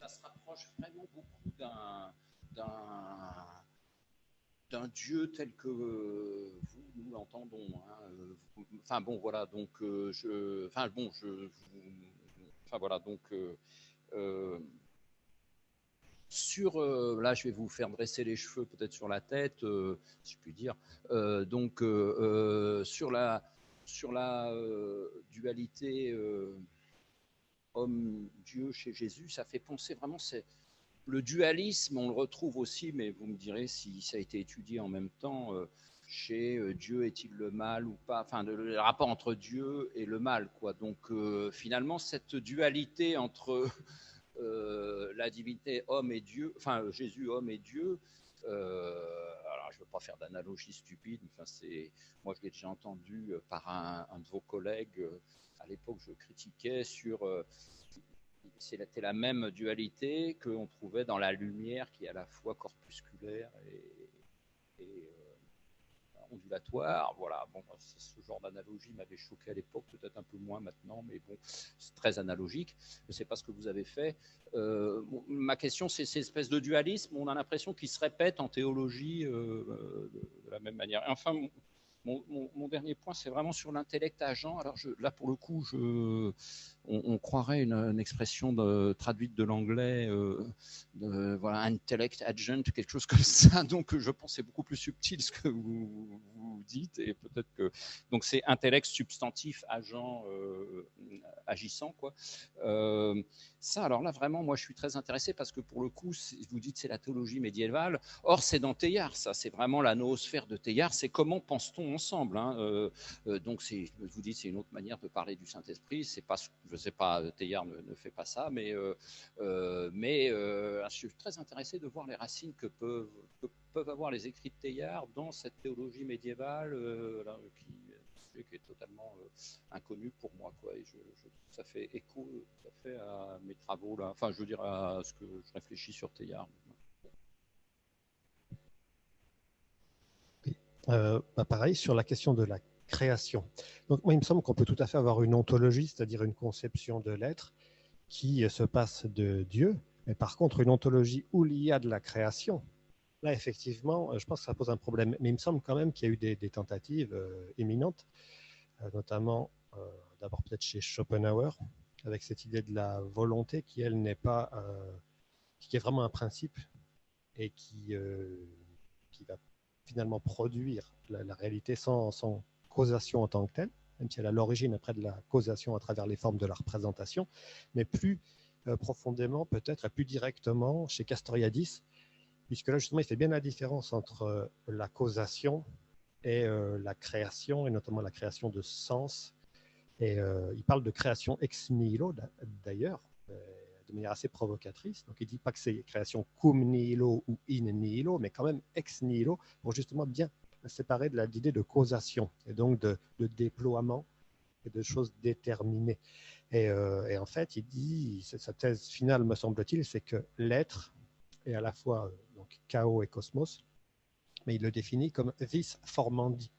ça se rapproche vraiment beaucoup d'un Dieu tel que nous l'entendons. Hein. Enfin bon, voilà. Donc, enfin voilà. Donc, là, je vais vous faire dresser les cheveux peut-être sur la tête, si je puis dire. Donc, sur la dualité homme-Dieu chez Jésus, ça fait penser vraiment, le dualisme, on le retrouve aussi, mais vous me direz si ça a été étudié en même temps, chez Dieu est-il le mal ou pas, enfin le rapport entre Dieu et le mal, quoi. Donc finalement, cette dualité entre la divinité homme et Dieu, enfin Jésus homme et Dieu, alors je ne veux pas faire d'analogie stupide, enfin moi je l'ai déjà entendu par un de vos collègues, à l'époque je critiquais sur, c'était la même dualité qu'on trouvait dans la lumière qui est à la fois corpusculaire et ondulatoire. Voilà, bon, ce genre d'analogie m'avait choqué à l'époque, peut-être un peu moins maintenant, mais bon, c'est très analogique. Je ne sais pas ce que vous avez fait. Ma question, c'est ces espèces de dualisme, on a l'impression qu'ils se répètent en théologie de la même manière. Et enfin, mon dernier point, c'est vraiment sur l'intellect agent. Alors là, pour le coup, on croirait une expression traduite de l'anglais, voilà, intellect agent, quelque chose comme ça. Donc, je pense que c'est beaucoup plus subtil ce que vous dites, et peut-être que donc c'est intellect substantif agent agissant, quoi. Ça, alors là, vraiment, moi, je suis très intéressé parce que pour le coup, vous dites c'est la théologie médiévale. Or, c'est dans Teilhard, ça, c'est vraiment la noosphère de Teilhard. C'est comment pense-t-on ensemble, hein. Donc, vous dites c'est une autre manière de parler du Saint-Esprit. C'est pas, je sais pas, Teilhard ne fait pas ça, mais je suis très intéressé de voir les racines que peuvent avoir les écrits de Teilhard dans cette théologie médiévale là, qui est totalement inconnu pour moi, quoi. Et ça fait écho tout à fait à mes travaux là. Enfin, je veux dire à ce que je réfléchis sur Teilhard. Pareil, sur la question de la création. Donc, moi, il me semble qu'on peut tout à fait avoir une ontologie, c'est-à-dire une conception de l'être qui se passe de Dieu, mais par contre, une ontologie où il y a de la création, là, effectivement, je pense que ça pose un problème. Mais il me semble quand même qu'il y a eu des tentatives éminentes, notamment d'abord peut-être chez Schopenhauer, avec cette idée de la volonté qui, elle, n'est pas, qui est vraiment un principe et qui va finalement produire la réalité sans causation en tant que telle, même si elle a l'origine après de la causation à travers les formes de la représentation, mais plus profondément peut-être et plus directement chez Castoriadis, puisque là justement il fait bien la différence entre la causation et la création, et notamment la création de sens. Et il parle de création ex nihilo d'ailleurs, de manière assez provocatrice. Donc il ne dit pas que c'est création cum nihilo ou in nihilo, mais quand même ex nihilo, pour justement bien séparer de l'idée de causation, et donc de déploiement et de choses déterminées. Et en fait, il dit, sa thèse finale, me semble-t-il, c'est que l'être est à la fois donc, chaos et cosmos, mais il le définit comme vis formandi,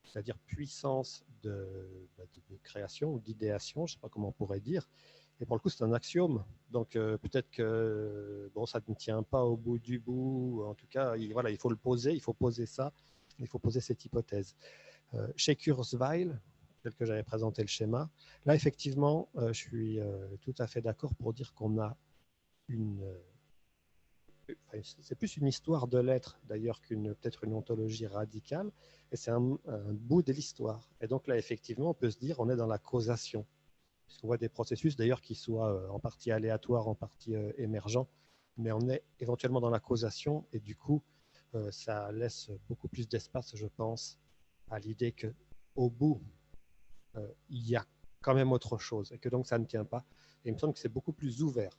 c'est-à-dire puissance de création ou d'idéation, je ne sais pas comment on pourrait dire. Et pour le coup, c'est un axiome. Donc peut-être que bon, ça ne tient pas au bout du bout. En tout cas, voilà, il faut le poser, il faut poser ça, il faut poser cette hypothèse. Chez Kurzweil, tel que j'avais présenté le schéma, là, effectivement, je suis tout à fait d'accord pour dire qu'on a c'est plus une histoire de l'être d'ailleurs peut-être une ontologie radicale, et c'est un bout de l'histoire. Et donc là, effectivement, on peut se dire on est dans la causation, puisqu'on voit des processus d'ailleurs qui soient en partie aléatoires, en partie émergents, mais on est éventuellement dans la causation, et du coup, ça laisse beaucoup plus d'espace, je pense, à l'idée qu'au bout, il y a quand même autre chose et que donc ça ne tient pas. Et il me semble que c'est beaucoup plus ouvert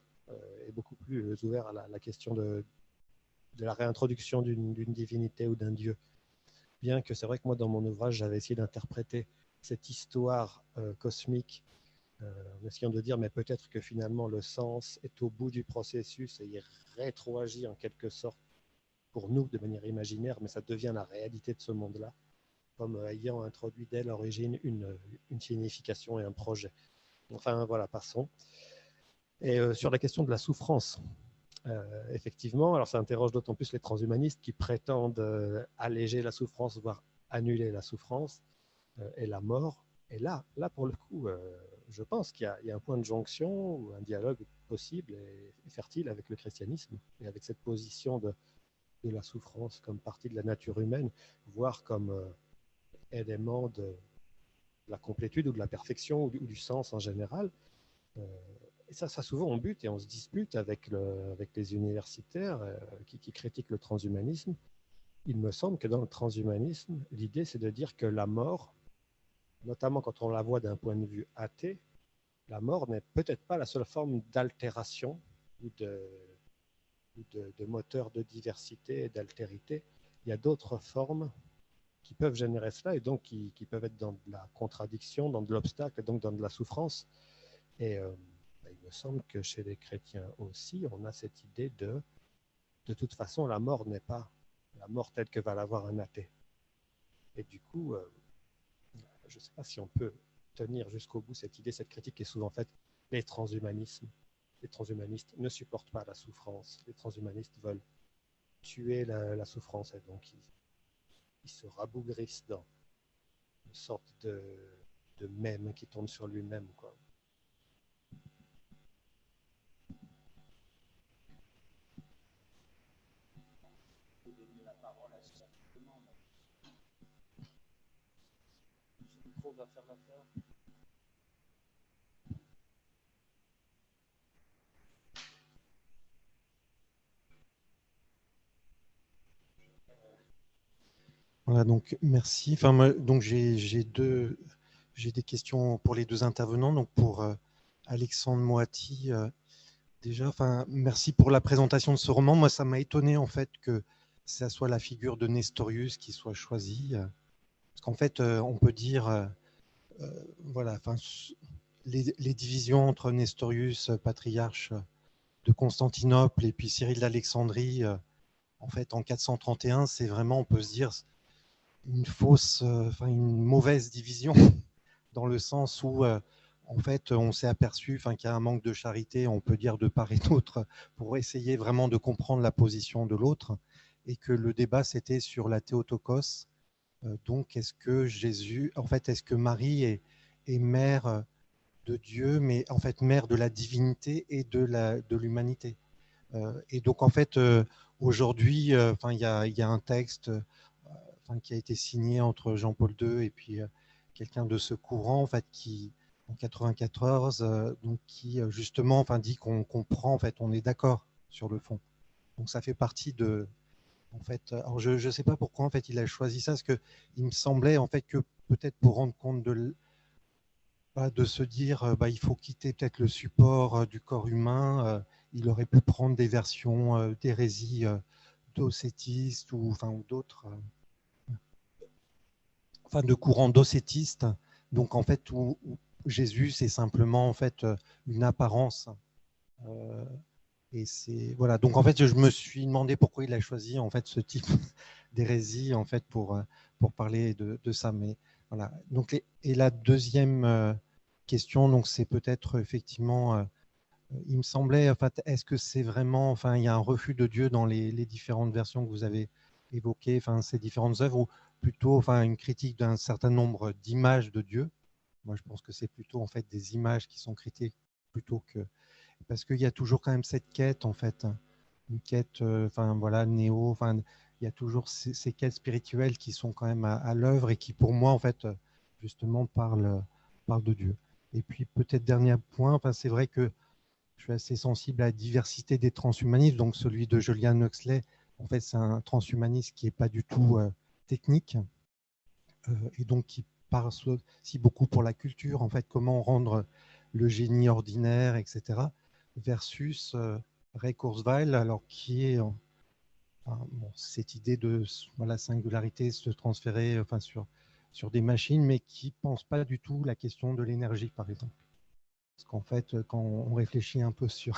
et beaucoup plus ouvert à la question de la réintroduction d'une divinité ou d'un dieu. Bien que c'est vrai que moi, dans mon ouvrage, j'avais essayé d'interpréter cette histoire cosmique en essayant de dire, mais peut-être que finalement le sens est au bout du processus et il rétroagit en quelque sorte pour nous de manière imaginaire, mais ça devient la réalité de ce monde-là, comme ayant introduit dès l'origine une signification et un projet. Enfin voilà, passons. Et sur la question de la souffrance, effectivement, alors ça interroge d'autant plus les transhumanistes qui prétendent alléger la souffrance, voire annuler la souffrance et la mort. Et là pour le coup, je pense qu'il y a un point de jonction ou un dialogue possible et fertile avec le christianisme et avec cette position de la souffrance comme partie de la nature humaine, voire comme élément de la complétude ou de la perfection ou du sens en général. Et ça souvent on bute et on se dispute avec les universitaires qui critiquent le transhumanisme. Il me semble que dans le transhumanisme, l'idée c'est de dire que la mort, notamment quand on la voit d'un point de vue athée, la mort n'est peut-être pas la seule forme d'altération ou de moteur de diversité et d'altérité. Il y a d'autres formes qui peuvent générer cela et donc qui peuvent être dans de la contradiction, dans de l'obstacle et donc dans de la souffrance. Et il me semble que chez les chrétiens aussi, on a cette idée de toute façon, la mort n'est pas la mort telle que va l'avoir un athée. Et du coup, je ne sais pas si on peut tenir jusqu'au bout cette idée, cette critique qui est souvent faite. Les transhumanistes ne supportent pas la souffrance. Les transhumanistes veulent tuer la souffrance et donc ils se rabougrissent dans une sorte de mème qui tourne sur lui-même, quoi. Va faire l'affaire. Voilà, donc merci. Enfin, moi, donc j'ai des questions pour les deux intervenants. Donc pour Alexandre Moati, déjà, enfin, merci pour la présentation de ce roman. Moi, ça m'a étonné en fait que ça soit la figure de Nestorius qui soit choisie, parce qu'en fait, on peut dire, voilà, enfin, les divisions entre Nestorius, patriarche de Constantinople, et puis Cyril d'Alexandrie, en fait, en 431, c'est vraiment, on peut se dire, une mauvaise division, dans le sens où, en fait, on s'est aperçu qu'il y a un manque de charité, on peut dire de part et d'autre, pour essayer vraiment de comprendre la position de l'autre, et que le débat, c'était sur la Théotokos. Donc, est-ce que Marie est mère de Dieu, mais en fait mère de la divinité et de l'humanité. Et donc en fait aujourd'hui, il y a un texte qui a été signé entre Jean-Paul II et puis quelqu'un de ce courant en fait qui en 94 donc qui justement dit qu'on comprend, en fait on est d'accord sur le fond. Donc ça fait partie de en fait. Alors je sais pas pourquoi en fait il a choisi ça, parce que il me semblait en fait que peut-être pour rendre compte de se dire il faut quitter peut-être le support du corps humain, il aurait pu prendre des versions d'hérésie docétistes ou d'autres, de courants docétistes. Donc en fait où Jésus c'est simplement en fait une apparence. Et c'est voilà. Donc en fait je me suis demandé pourquoi il a choisi en fait ce type d'hérésie en fait pour parler de ça. Mais voilà. Donc et la deuxième question, donc c'est peut-être effectivement, il me semblait, en fait, est-ce que c'est vraiment, il y a un refus de Dieu dans les différentes versions que vous avez évoquées, ces différentes œuvres, ou plutôt, une critique d'un certain nombre d'images de Dieu. Moi, je pense que c'est plutôt en fait des images qui sont critiquées plutôt que, parce qu'il y a toujours quand même cette quête en fait, une quête, néo, il y a toujours ces quêtes spirituelles qui sont quand même à l'œuvre et qui, pour moi, en fait, justement, parlent de Dieu. Et puis, peut-être dernier point, c'est vrai que je suis assez sensible à la diversité des transhumanismes. Donc, celui de Julian Huxley, en fait, c'est un transhumaniste qui n'est pas du tout technique. et donc qui passe aussi beaucoup pour la culture, en fait, comment rendre le génie ordinaire, etc., versus Ray Kurzweil, alors qui est bon, cette idée de voilà, singularité se transférer enfin, sur des machines, mais qui ne pense pas du tout la question de l'énergie, par exemple. Parce qu'en fait, quand on réfléchit un peu sur...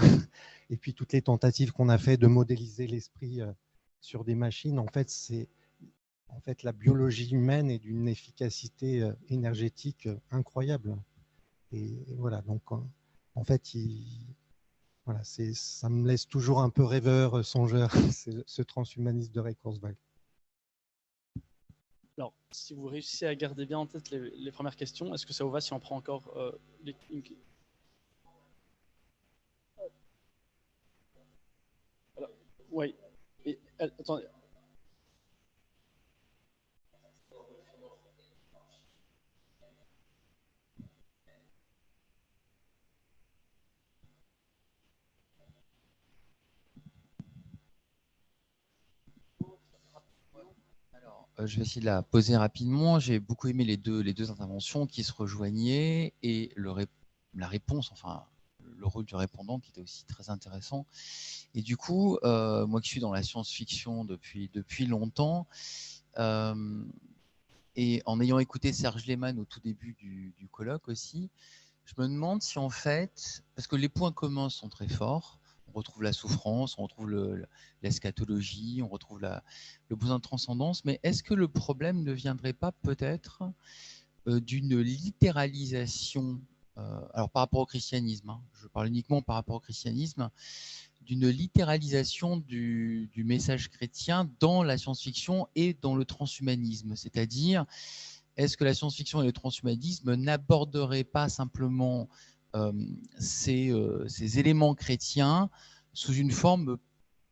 et puis toutes les tentatives qu'on a fait de modéliser l'esprit sur des machines, en fait, c'est la biologie humaine est d'une efficacité énergétique incroyable. Et voilà, donc en fait, voilà, ça me laisse toujours un peu rêveur, songeur, ce transhumanisme de Ray Kurzweil. Alors, si vous réussissez à garder bien en tête les premières questions, est-ce que ça vous va si on prend encore oui. Attendez. Alors, je vais essayer de la poser rapidement. J'ai beaucoup aimé les deux interventions qui se rejoignaient et la réponse, enfin le rôle du répondant qui était aussi très intéressant. Et du coup, moi qui suis dans la science-fiction depuis longtemps, et en ayant écouté Serge Lehmann au tout début du colloque aussi, je me demande si en fait, parce que les points communs sont très forts, on retrouve la souffrance, on retrouve l'eschatologie, on retrouve le besoin de transcendance, mais est-ce que le problème ne viendrait pas peut-être d'une littéralisation, alors par rapport au christianisme, hein, je parle uniquement par rapport au christianisme, d'une littéralisation du message chrétien dans la science-fiction et dans le transhumanisme, c'est-à-dire est-ce que la science-fiction et le transhumanisme n'aborderaient pas simplement ces éléments chrétiens sous une forme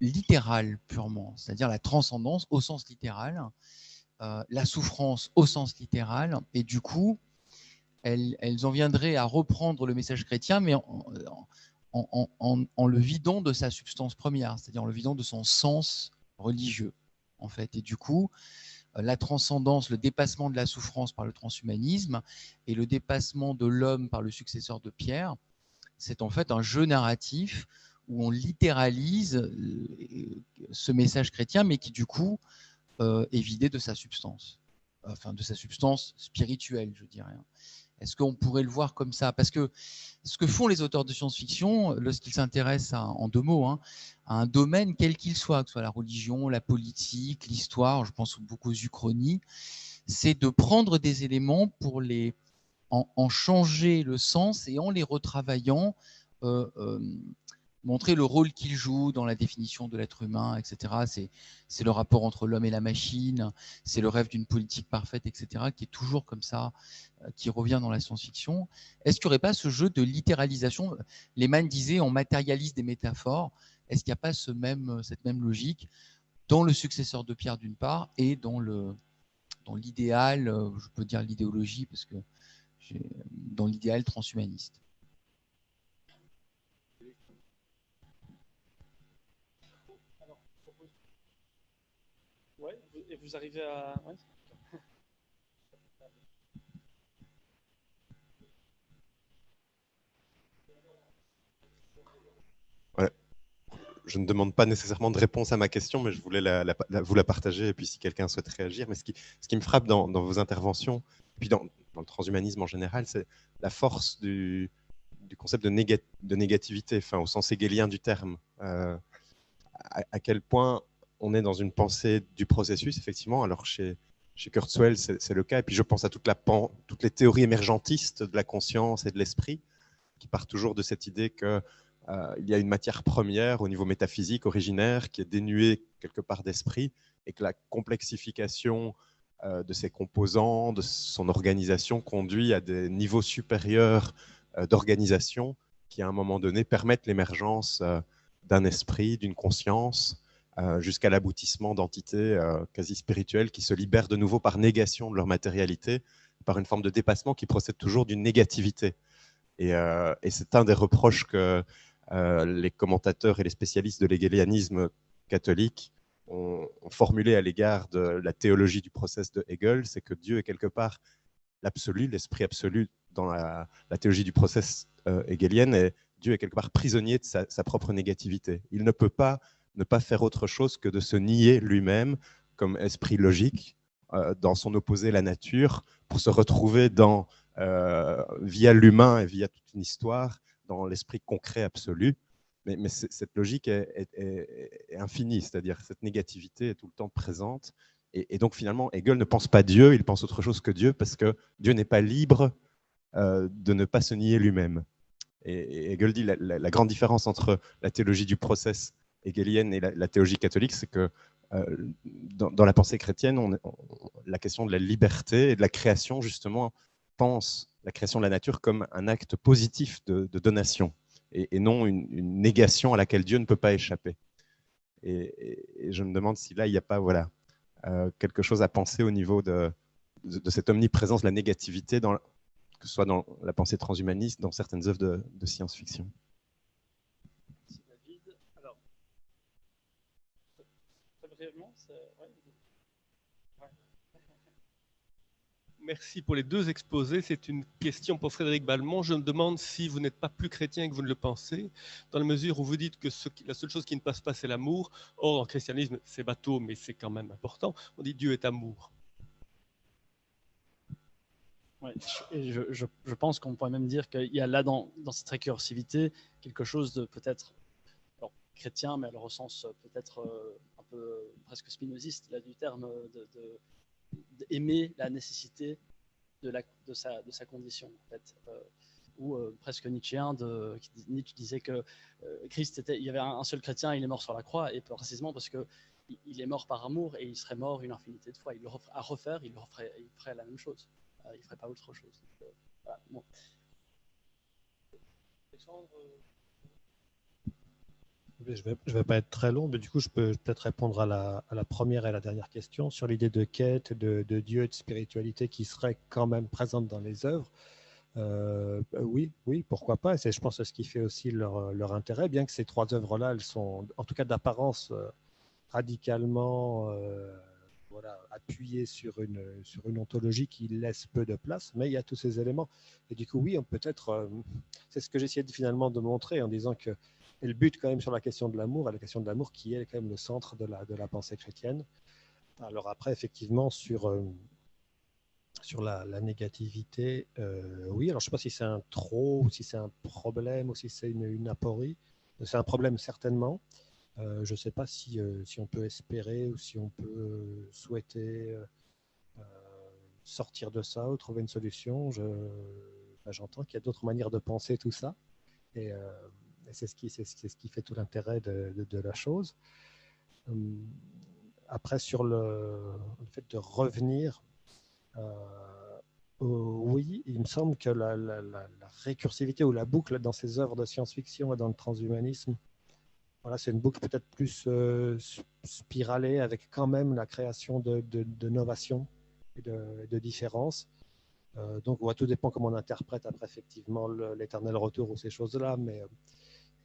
littérale purement, c'est-à-dire la transcendance au sens littéral, la souffrance au sens littéral, et du coup, elles en viendraient à reprendre le message chrétien, mais en le vidant de sa substance première, c'est-à-dire en le vidant de son sens religieux, en fait. Et du coup, la transcendance, le dépassement de la souffrance par le transhumanisme et le dépassement de l'homme par le successeur de Pierre, c'est en fait un jeu narratif où on littéralise ce message chrétien, mais qui du coup est vidé de sa substance, enfin de sa substance spirituelle, je dirais. Est-ce qu'on pourrait le voir comme ça? Parce que ce que font les auteurs de science-fiction, lorsqu'ils s'intéressent en deux mots, hein, à un domaine quel qu'il soit, que ce soit la religion, la politique, l'histoire, je pense beaucoup aux uchronies, c'est de prendre des éléments pour en changer le sens et en les retravaillant, montrer le rôle qu'il joue dans la définition de l'être humain, etc. C'est le rapport entre l'homme et la machine, c'est le rêve d'une politique parfaite, etc., qui est toujours comme ça, qui revient dans la science-fiction. Est-ce qu'il n'y aurait pas ce jeu de littéralisation? Lehmann disait on matérialise des métaphores. Est-ce qu'il n'y a pas cette même logique dans le successeur de Pierre d'une part et dans l'idéal, je peux dire l'idéologie, parce que dans l'idéal transhumaniste? Ouais, et vous arrivez à... Ouais. Ouais. Je ne demande pas nécessairement de réponse à ma question, mais je voulais vous la partager, et puis si quelqu'un souhaite réagir. Mais ce qui me frappe dans vos interventions, puis dans le transhumanisme en général, c'est la force du concept de négativité, enfin, au sens hegelien du terme. À quel point on est dans une pensée du processus, effectivement. Alors chez Kurzweil, c'est le cas. Et puis je pense à toutes les théories émergentistes de la conscience et de l'esprit, qui partent toujours de cette idée qu'il y a une matière première au niveau métaphysique, originaire, qui est dénuée quelque part d'esprit, et que la complexification de ses composants, de son organisation, conduit à des niveaux supérieurs d'organisation qui, à un moment donné, permettent l'émergence d'un esprit, d'une conscience, jusqu'à l'aboutissement d'entités quasi spirituelles qui se libèrent de nouveau par négation de leur matérialité, par une forme de dépassement qui procède toujours d'une négativité. Et c'est un des reproches que les commentateurs et les spécialistes de l'hégélianisme catholique ont formulé à l'égard de la théologie du process de Hegel, c'est que Dieu est quelque part l'absolu, l'esprit absolu dans la théologie du process hegelienne, et Dieu est quelque part prisonnier de sa propre négativité. Il ne peut pas ne pas faire autre chose que de se nier lui-même comme esprit logique, dans son opposé la nature, pour se retrouver via l'humain et via toute une histoire, dans l'esprit concret absolu. Mais cette logique est infinie, c'est-à-dire que cette négativité est tout le temps présente. Et donc finalement, Hegel ne pense pas Dieu, il pense autre chose que Dieu, parce que Dieu n'est pas libre de ne pas se nier lui-même. Et Hegel dit la grande différence entre la théologie du process hegelienne et la théologie catholique, c'est que dans la pensée chrétienne, la question de la liberté et de la création, justement, pense la création de la nature comme un acte positif de donation, et non une négation à laquelle Dieu ne peut pas échapper. Et je me demande si là, il n'y a pas quelque chose à penser au niveau de cette omniprésence de la négativité, que ce soit dans la pensée transhumaniste, dans certaines œuvres de science-fiction. Merci David. Alors, très brièvement, Merci pour les deux exposés. C'est une question pour Frédéric Balmont. Je me demande si vous n'êtes pas plus chrétien que vous ne le pensez, dans la mesure où vous dites que la seule chose qui ne passe pas, c'est l'amour. Or, en christianisme, c'est bateau, mais c'est quand même important. On dit Dieu est amour. Ouais, je pense qu'on pourrait même dire qu'il y a là, dans cette récursivité, quelque chose de peut-être chrétien, mais alors au sens peut-être un peu presque spinoziste là, du terme, d'aimer la nécessité de sa condition, en fait. Ou presque nietzschéen, Nietzsche disait que Christ il y avait un seul chrétien, il est mort sur la croix, et précisément parce qu'il est mort par amour, et il serait mort une infinité de fois. Il le à refaire, il ferait la même chose. Il ne ferait pas autre chose. Donc, voilà, bon. Alexandre, Je vais pas être très long, mais du coup, je peux peut-être répondre à la première et à la dernière question sur l'idée de quête, de Dieu et de spiritualité qui serait quand même présente dans les œuvres. Oui, pourquoi pas. Je pense que c'est ce qui fait aussi leur intérêt, bien que ces trois œuvres-là, elles sont, en tout cas d'apparence, radicalement appuyées sur une ontologie qui laisse peu de place, mais il y a tous ces éléments. Et du coup, oui, peut-être, c'est ce que j'essayais finalement de montrer en disant que elle bute quand même sur la question de l'amour, et la question de l'amour qui est quand même le centre de la pensée chrétienne. Alors après, effectivement, sur la négativité, oui, alors je ne sais pas si c'est un trop, ou si c'est un problème, ou si c'est une aporie. C'est un problème certainement. Je ne sais pas si on peut espérer ou si on peut souhaiter sortir de ça ou trouver une solution. J'entends qu'il y a d'autres manières de penser tout ça. Et c'est ce qui fait tout l'intérêt de la chose. Après, sur le fait de revenir, oui, il me semble que la récursivité ou la boucle dans ces œuvres de science-fiction et dans le transhumanisme, voilà, c'est une boucle peut-être plus spiralée, avec quand même la création de novations et de différences. Donc, tout dépend comment on interprète après effectivement l'éternel retour ou ces choses-là, mais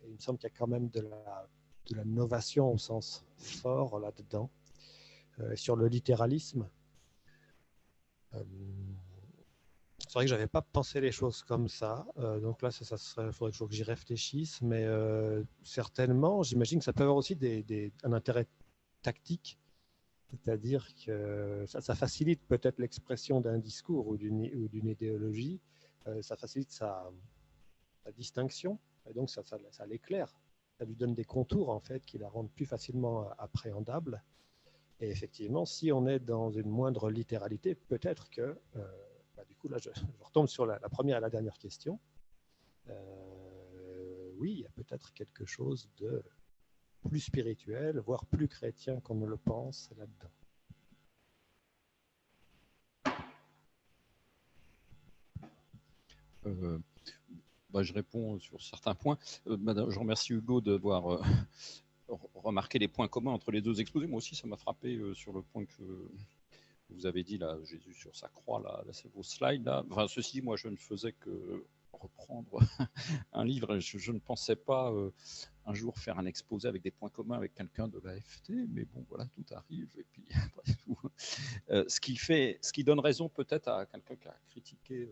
il me semble qu'il y a quand même de la novation au sens fort là-dedans. Sur le littéralisme, c'est vrai que je n'avais pas pensé les choses comme ça. Donc là, il faudrait que j'y réfléchisse, mais certainement, j'imagine que ça peut avoir aussi un intérêt tactique, c'est-à-dire que ça facilite peut-être l'expression d'un discours ou d'une idéologie, ça facilite sa distinction, et donc ça l'éclaire, ça lui donne des contours en fait qui la rendent plus facilement appréhendable. Et effectivement, si on est dans une moindre littéralité, peut-être que, du coup là je retombe sur la première et la dernière question. Oui, il y a peut-être quelque chose de plus spirituel, voire plus chrétien qu'on ne le pense là-dedans. Je réponds sur certains points. Je remercie Hugo d'avoir remarqué les points communs entre les deux exposés. Moi aussi, ça m'a frappé sur le point que vous avez dit, là, Jésus sur sa croix, là c'est vos slides. Là. Enfin, ceci, moi, je ne faisais que reprendre un livre. Je ne pensais pas un jour faire un exposé avec des points communs avec quelqu'un de l'AFT, mais bon, voilà, tout arrive. Et puis, après tout, ce qui donne raison peut-être à quelqu'un qui a critiqué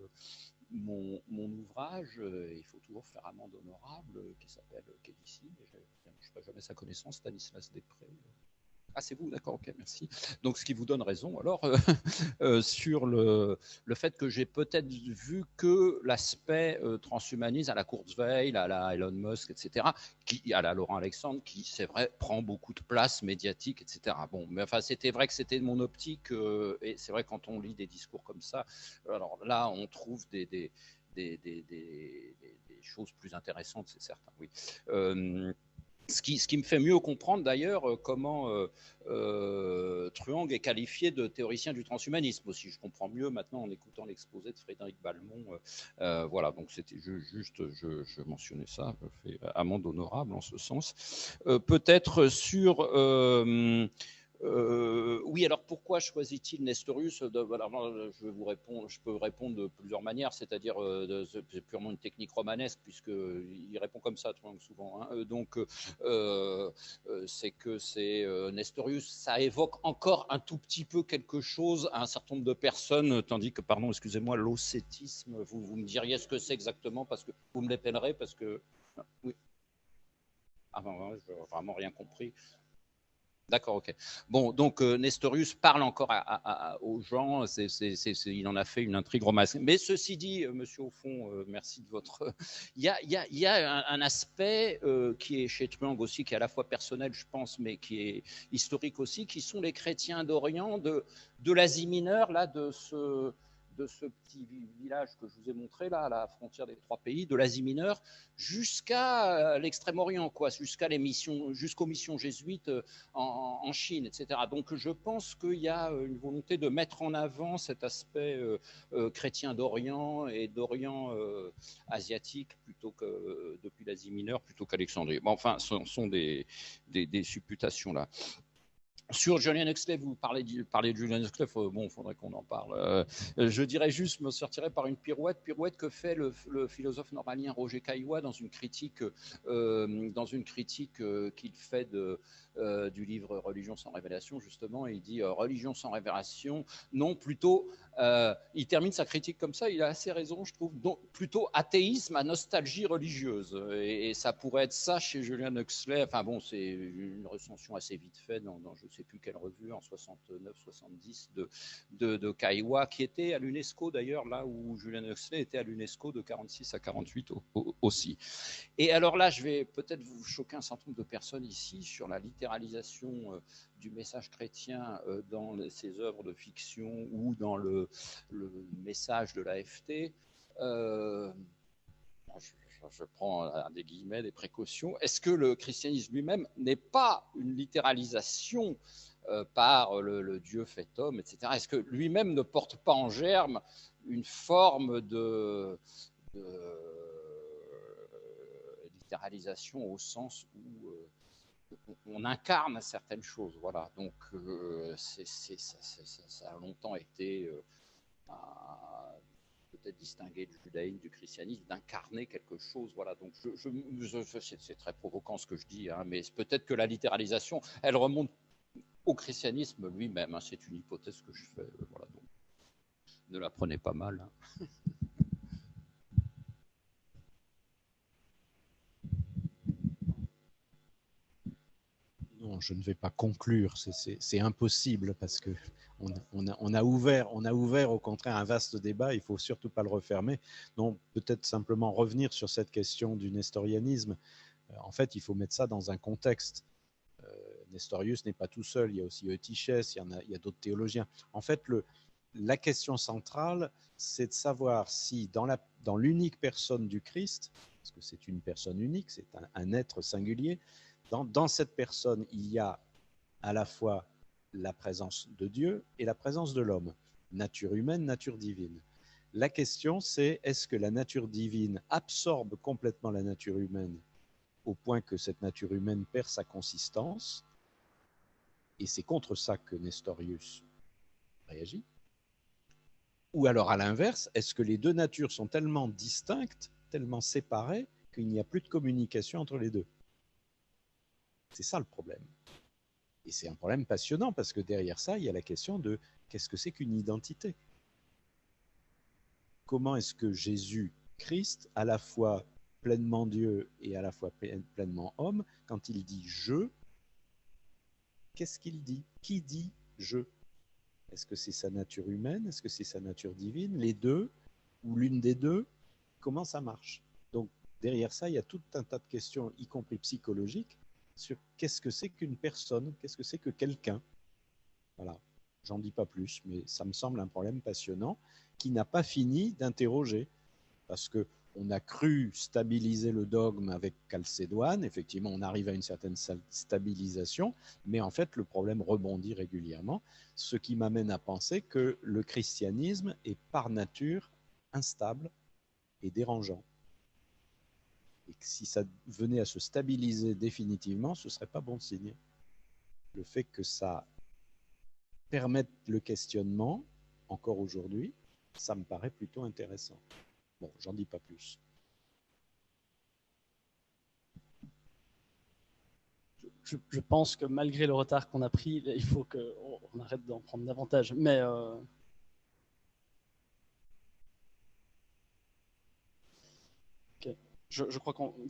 mon ouvrage, il faut toujours faire amende honorable, qui est ici, mais je ne ferai jamais sa connaissance, Stanislas Després. Ah, c'est vous, d'accord, ok, merci. Donc, ce qui vous donne raison, alors, sur le fait que j'ai peut-être vu que l'aspect transhumaniste à la Kurzweil, à la Elon Musk, etc., à la Laurent Alexandre, qui, c'est vrai, prend beaucoup de place médiatique, etc. Bon, mais enfin, c'était vrai que c'était mon optique, et c'est vrai, quand on lit des discours comme ça, alors là, on trouve des choses plus intéressantes, c'est certain, oui. Ce qui me fait mieux comprendre d'ailleurs comment Truong est qualifié de théoricien du transhumanisme aussi. Je comprends mieux maintenant en écoutant l'exposé de Frédéric Balmont. Voilà, donc c'était juste, je mentionnais ça, je fais amende honorable en ce sens. Peut-être sur... oui, alors pourquoi choisit-il Nestorius? Alors, je peux répondre de plusieurs manières, c'est-à-dire c'est purement une technique romanesque, puisqu'il répond comme ça souvent. Hein. Donc, c'est que Nestorius, ça évoque encore un tout petit peu quelque chose à un certain nombre de personnes, tandis que, pardon, excusez-moi, l'océtisme, vous me diriez ce que c'est exactement, parce que vous me l'épellerez, parce que... Oui. Ah ben, je n'ai vraiment rien compris. D'accord, ok. Bon, donc Nestorius parle encore aux gens, il en a fait une intrigue romanesque. Mais ceci dit, monsieur au fond, merci de votre... Il y a un aspect qui est chez Truong aussi, qui est à la fois personnel, je pense, mais qui est historique aussi, qui sont les chrétiens d'Orient, de l'Asie mineure, là, de ce petit village que je vous ai montré, là, à la frontière des 3 pays, de l'Asie mineure, jusqu'à l'Extrême-Orient, quoi, jusqu'aux missions jésuites en Chine, etc. Donc je pense qu'il y a une volonté de mettre en avant cet aspect chrétien d'Orient et d'Orient asiatique plutôt que depuis l'Asie mineure, plutôt qu'Alexandrie. Bon, enfin, ce sont des supputations là. Sur Julian Huxley, vous parlez de Julian Huxley, bon, il faudrait qu'on en parle. Je dirais juste, me sortirais par une pirouette que fait le philosophe normalien Roger Caillois dans une critique qu'il fait du livre Religion sans révélation, justement, et il dit religion sans révélation, non, plutôt, il termine sa critique comme ça, il a assez raison, je trouve, donc, plutôt athéisme à nostalgie religieuse, et ça pourrait être ça chez Julian Huxley. Enfin bon, c'est une recension assez vite faite dans je ne sais plus quelle revue, en 69-70, de Caillois, qui était à l'UNESCO d'ailleurs, là où Julian Huxley était à l'UNESCO de 46 à 48 aussi. Et alors là, je vais peut-être vous choquer un certain nombre de personnes ici sur la littéralisation du message chrétien dans ses œuvres de fiction ou dans le message de l'AFT. Je prends des guillemets, des précautions. Est-ce que le christianisme lui-même n'est pas une littéralisation par le Dieu fait homme, etc. Est-ce que lui-même ne porte pas en germe une forme de littéralisation au sens où on incarne certaines choses, voilà. Donc ça a longtemps été peut-être distingué du judaïsme, du christianisme, d'incarner quelque chose, voilà. Donc c'est très provoquant ce que je dis, hein, mais peut-être que la littéralisation, elle remonte au christianisme lui-même, hein. C'est une hypothèse que je fais, voilà. Donc ne la prenez pas mal, hein. Non, je ne vais pas conclure, c'est impossible parce que on a ouvert au contraire un vaste débat, il ne faut surtout pas le refermer. Donc peut-être simplement revenir sur cette question du nestorianisme. En fait, il faut mettre ça dans un contexte. Nestorius n'est pas tout seul, il y a aussi Eutychès, il y a d'autres théologiens. En fait, la question centrale, c'est de savoir si dans l'unique personne du Christ, parce que c'est une personne unique, c'est un être singulier, dans cette personne, il y a à la fois la présence de Dieu et la présence de l'homme, nature humaine, nature divine. La question, c'est est-ce que la nature divine absorbe complètement la nature humaine au point que cette nature humaine perd sa consistance? Et c'est contre ça que Nestorius réagit. Ou alors à l'inverse, est-ce que les deux natures sont tellement distinctes, tellement séparées, qu'il n'y a plus de communication entre les deux? C'est ça le problème. Et c'est un problème passionnant parce que derrière ça, il y a la question de qu'est-ce que c'est qu'une identité? Comment est-ce que Jésus-Christ, à la fois pleinement Dieu et à la fois pleinement homme, quand il dit « je », qu'est-ce qu'il dit? Qui dit « je » ? Est-ce que c'est sa nature humaine? Est-ce que c'est sa nature divine? Les deux? Ou l'une des deux? Comment ça marche? Donc, derrière ça, il y a tout un tas de questions, y compris psychologiques, sur qu'est-ce que c'est qu'une personne? Qu'est-ce que c'est que quelqu'un? Voilà. J'en dis pas plus, mais ça me semble un problème passionnant qui n'a pas fini d'interroger. Parce qu'on a cru stabiliser le dogme avec Chalcédoine. Effectivement, on arrive à une certaine stabilisation, mais en fait, le problème rebondit régulièrement, ce qui m'amène à penser que le christianisme est par nature instable et dérangeant. Et que si ça venait à se stabiliser définitivement, ce ne serait pas bon signe. Le fait que ça permette le questionnement, encore aujourd'hui, ça me paraît plutôt intéressant. Bon, j'en dis pas plus. Je pense que malgré le retard qu'on a pris, il faut qu'on arrête d'en prendre davantage. Mais okay. Je crois qu'on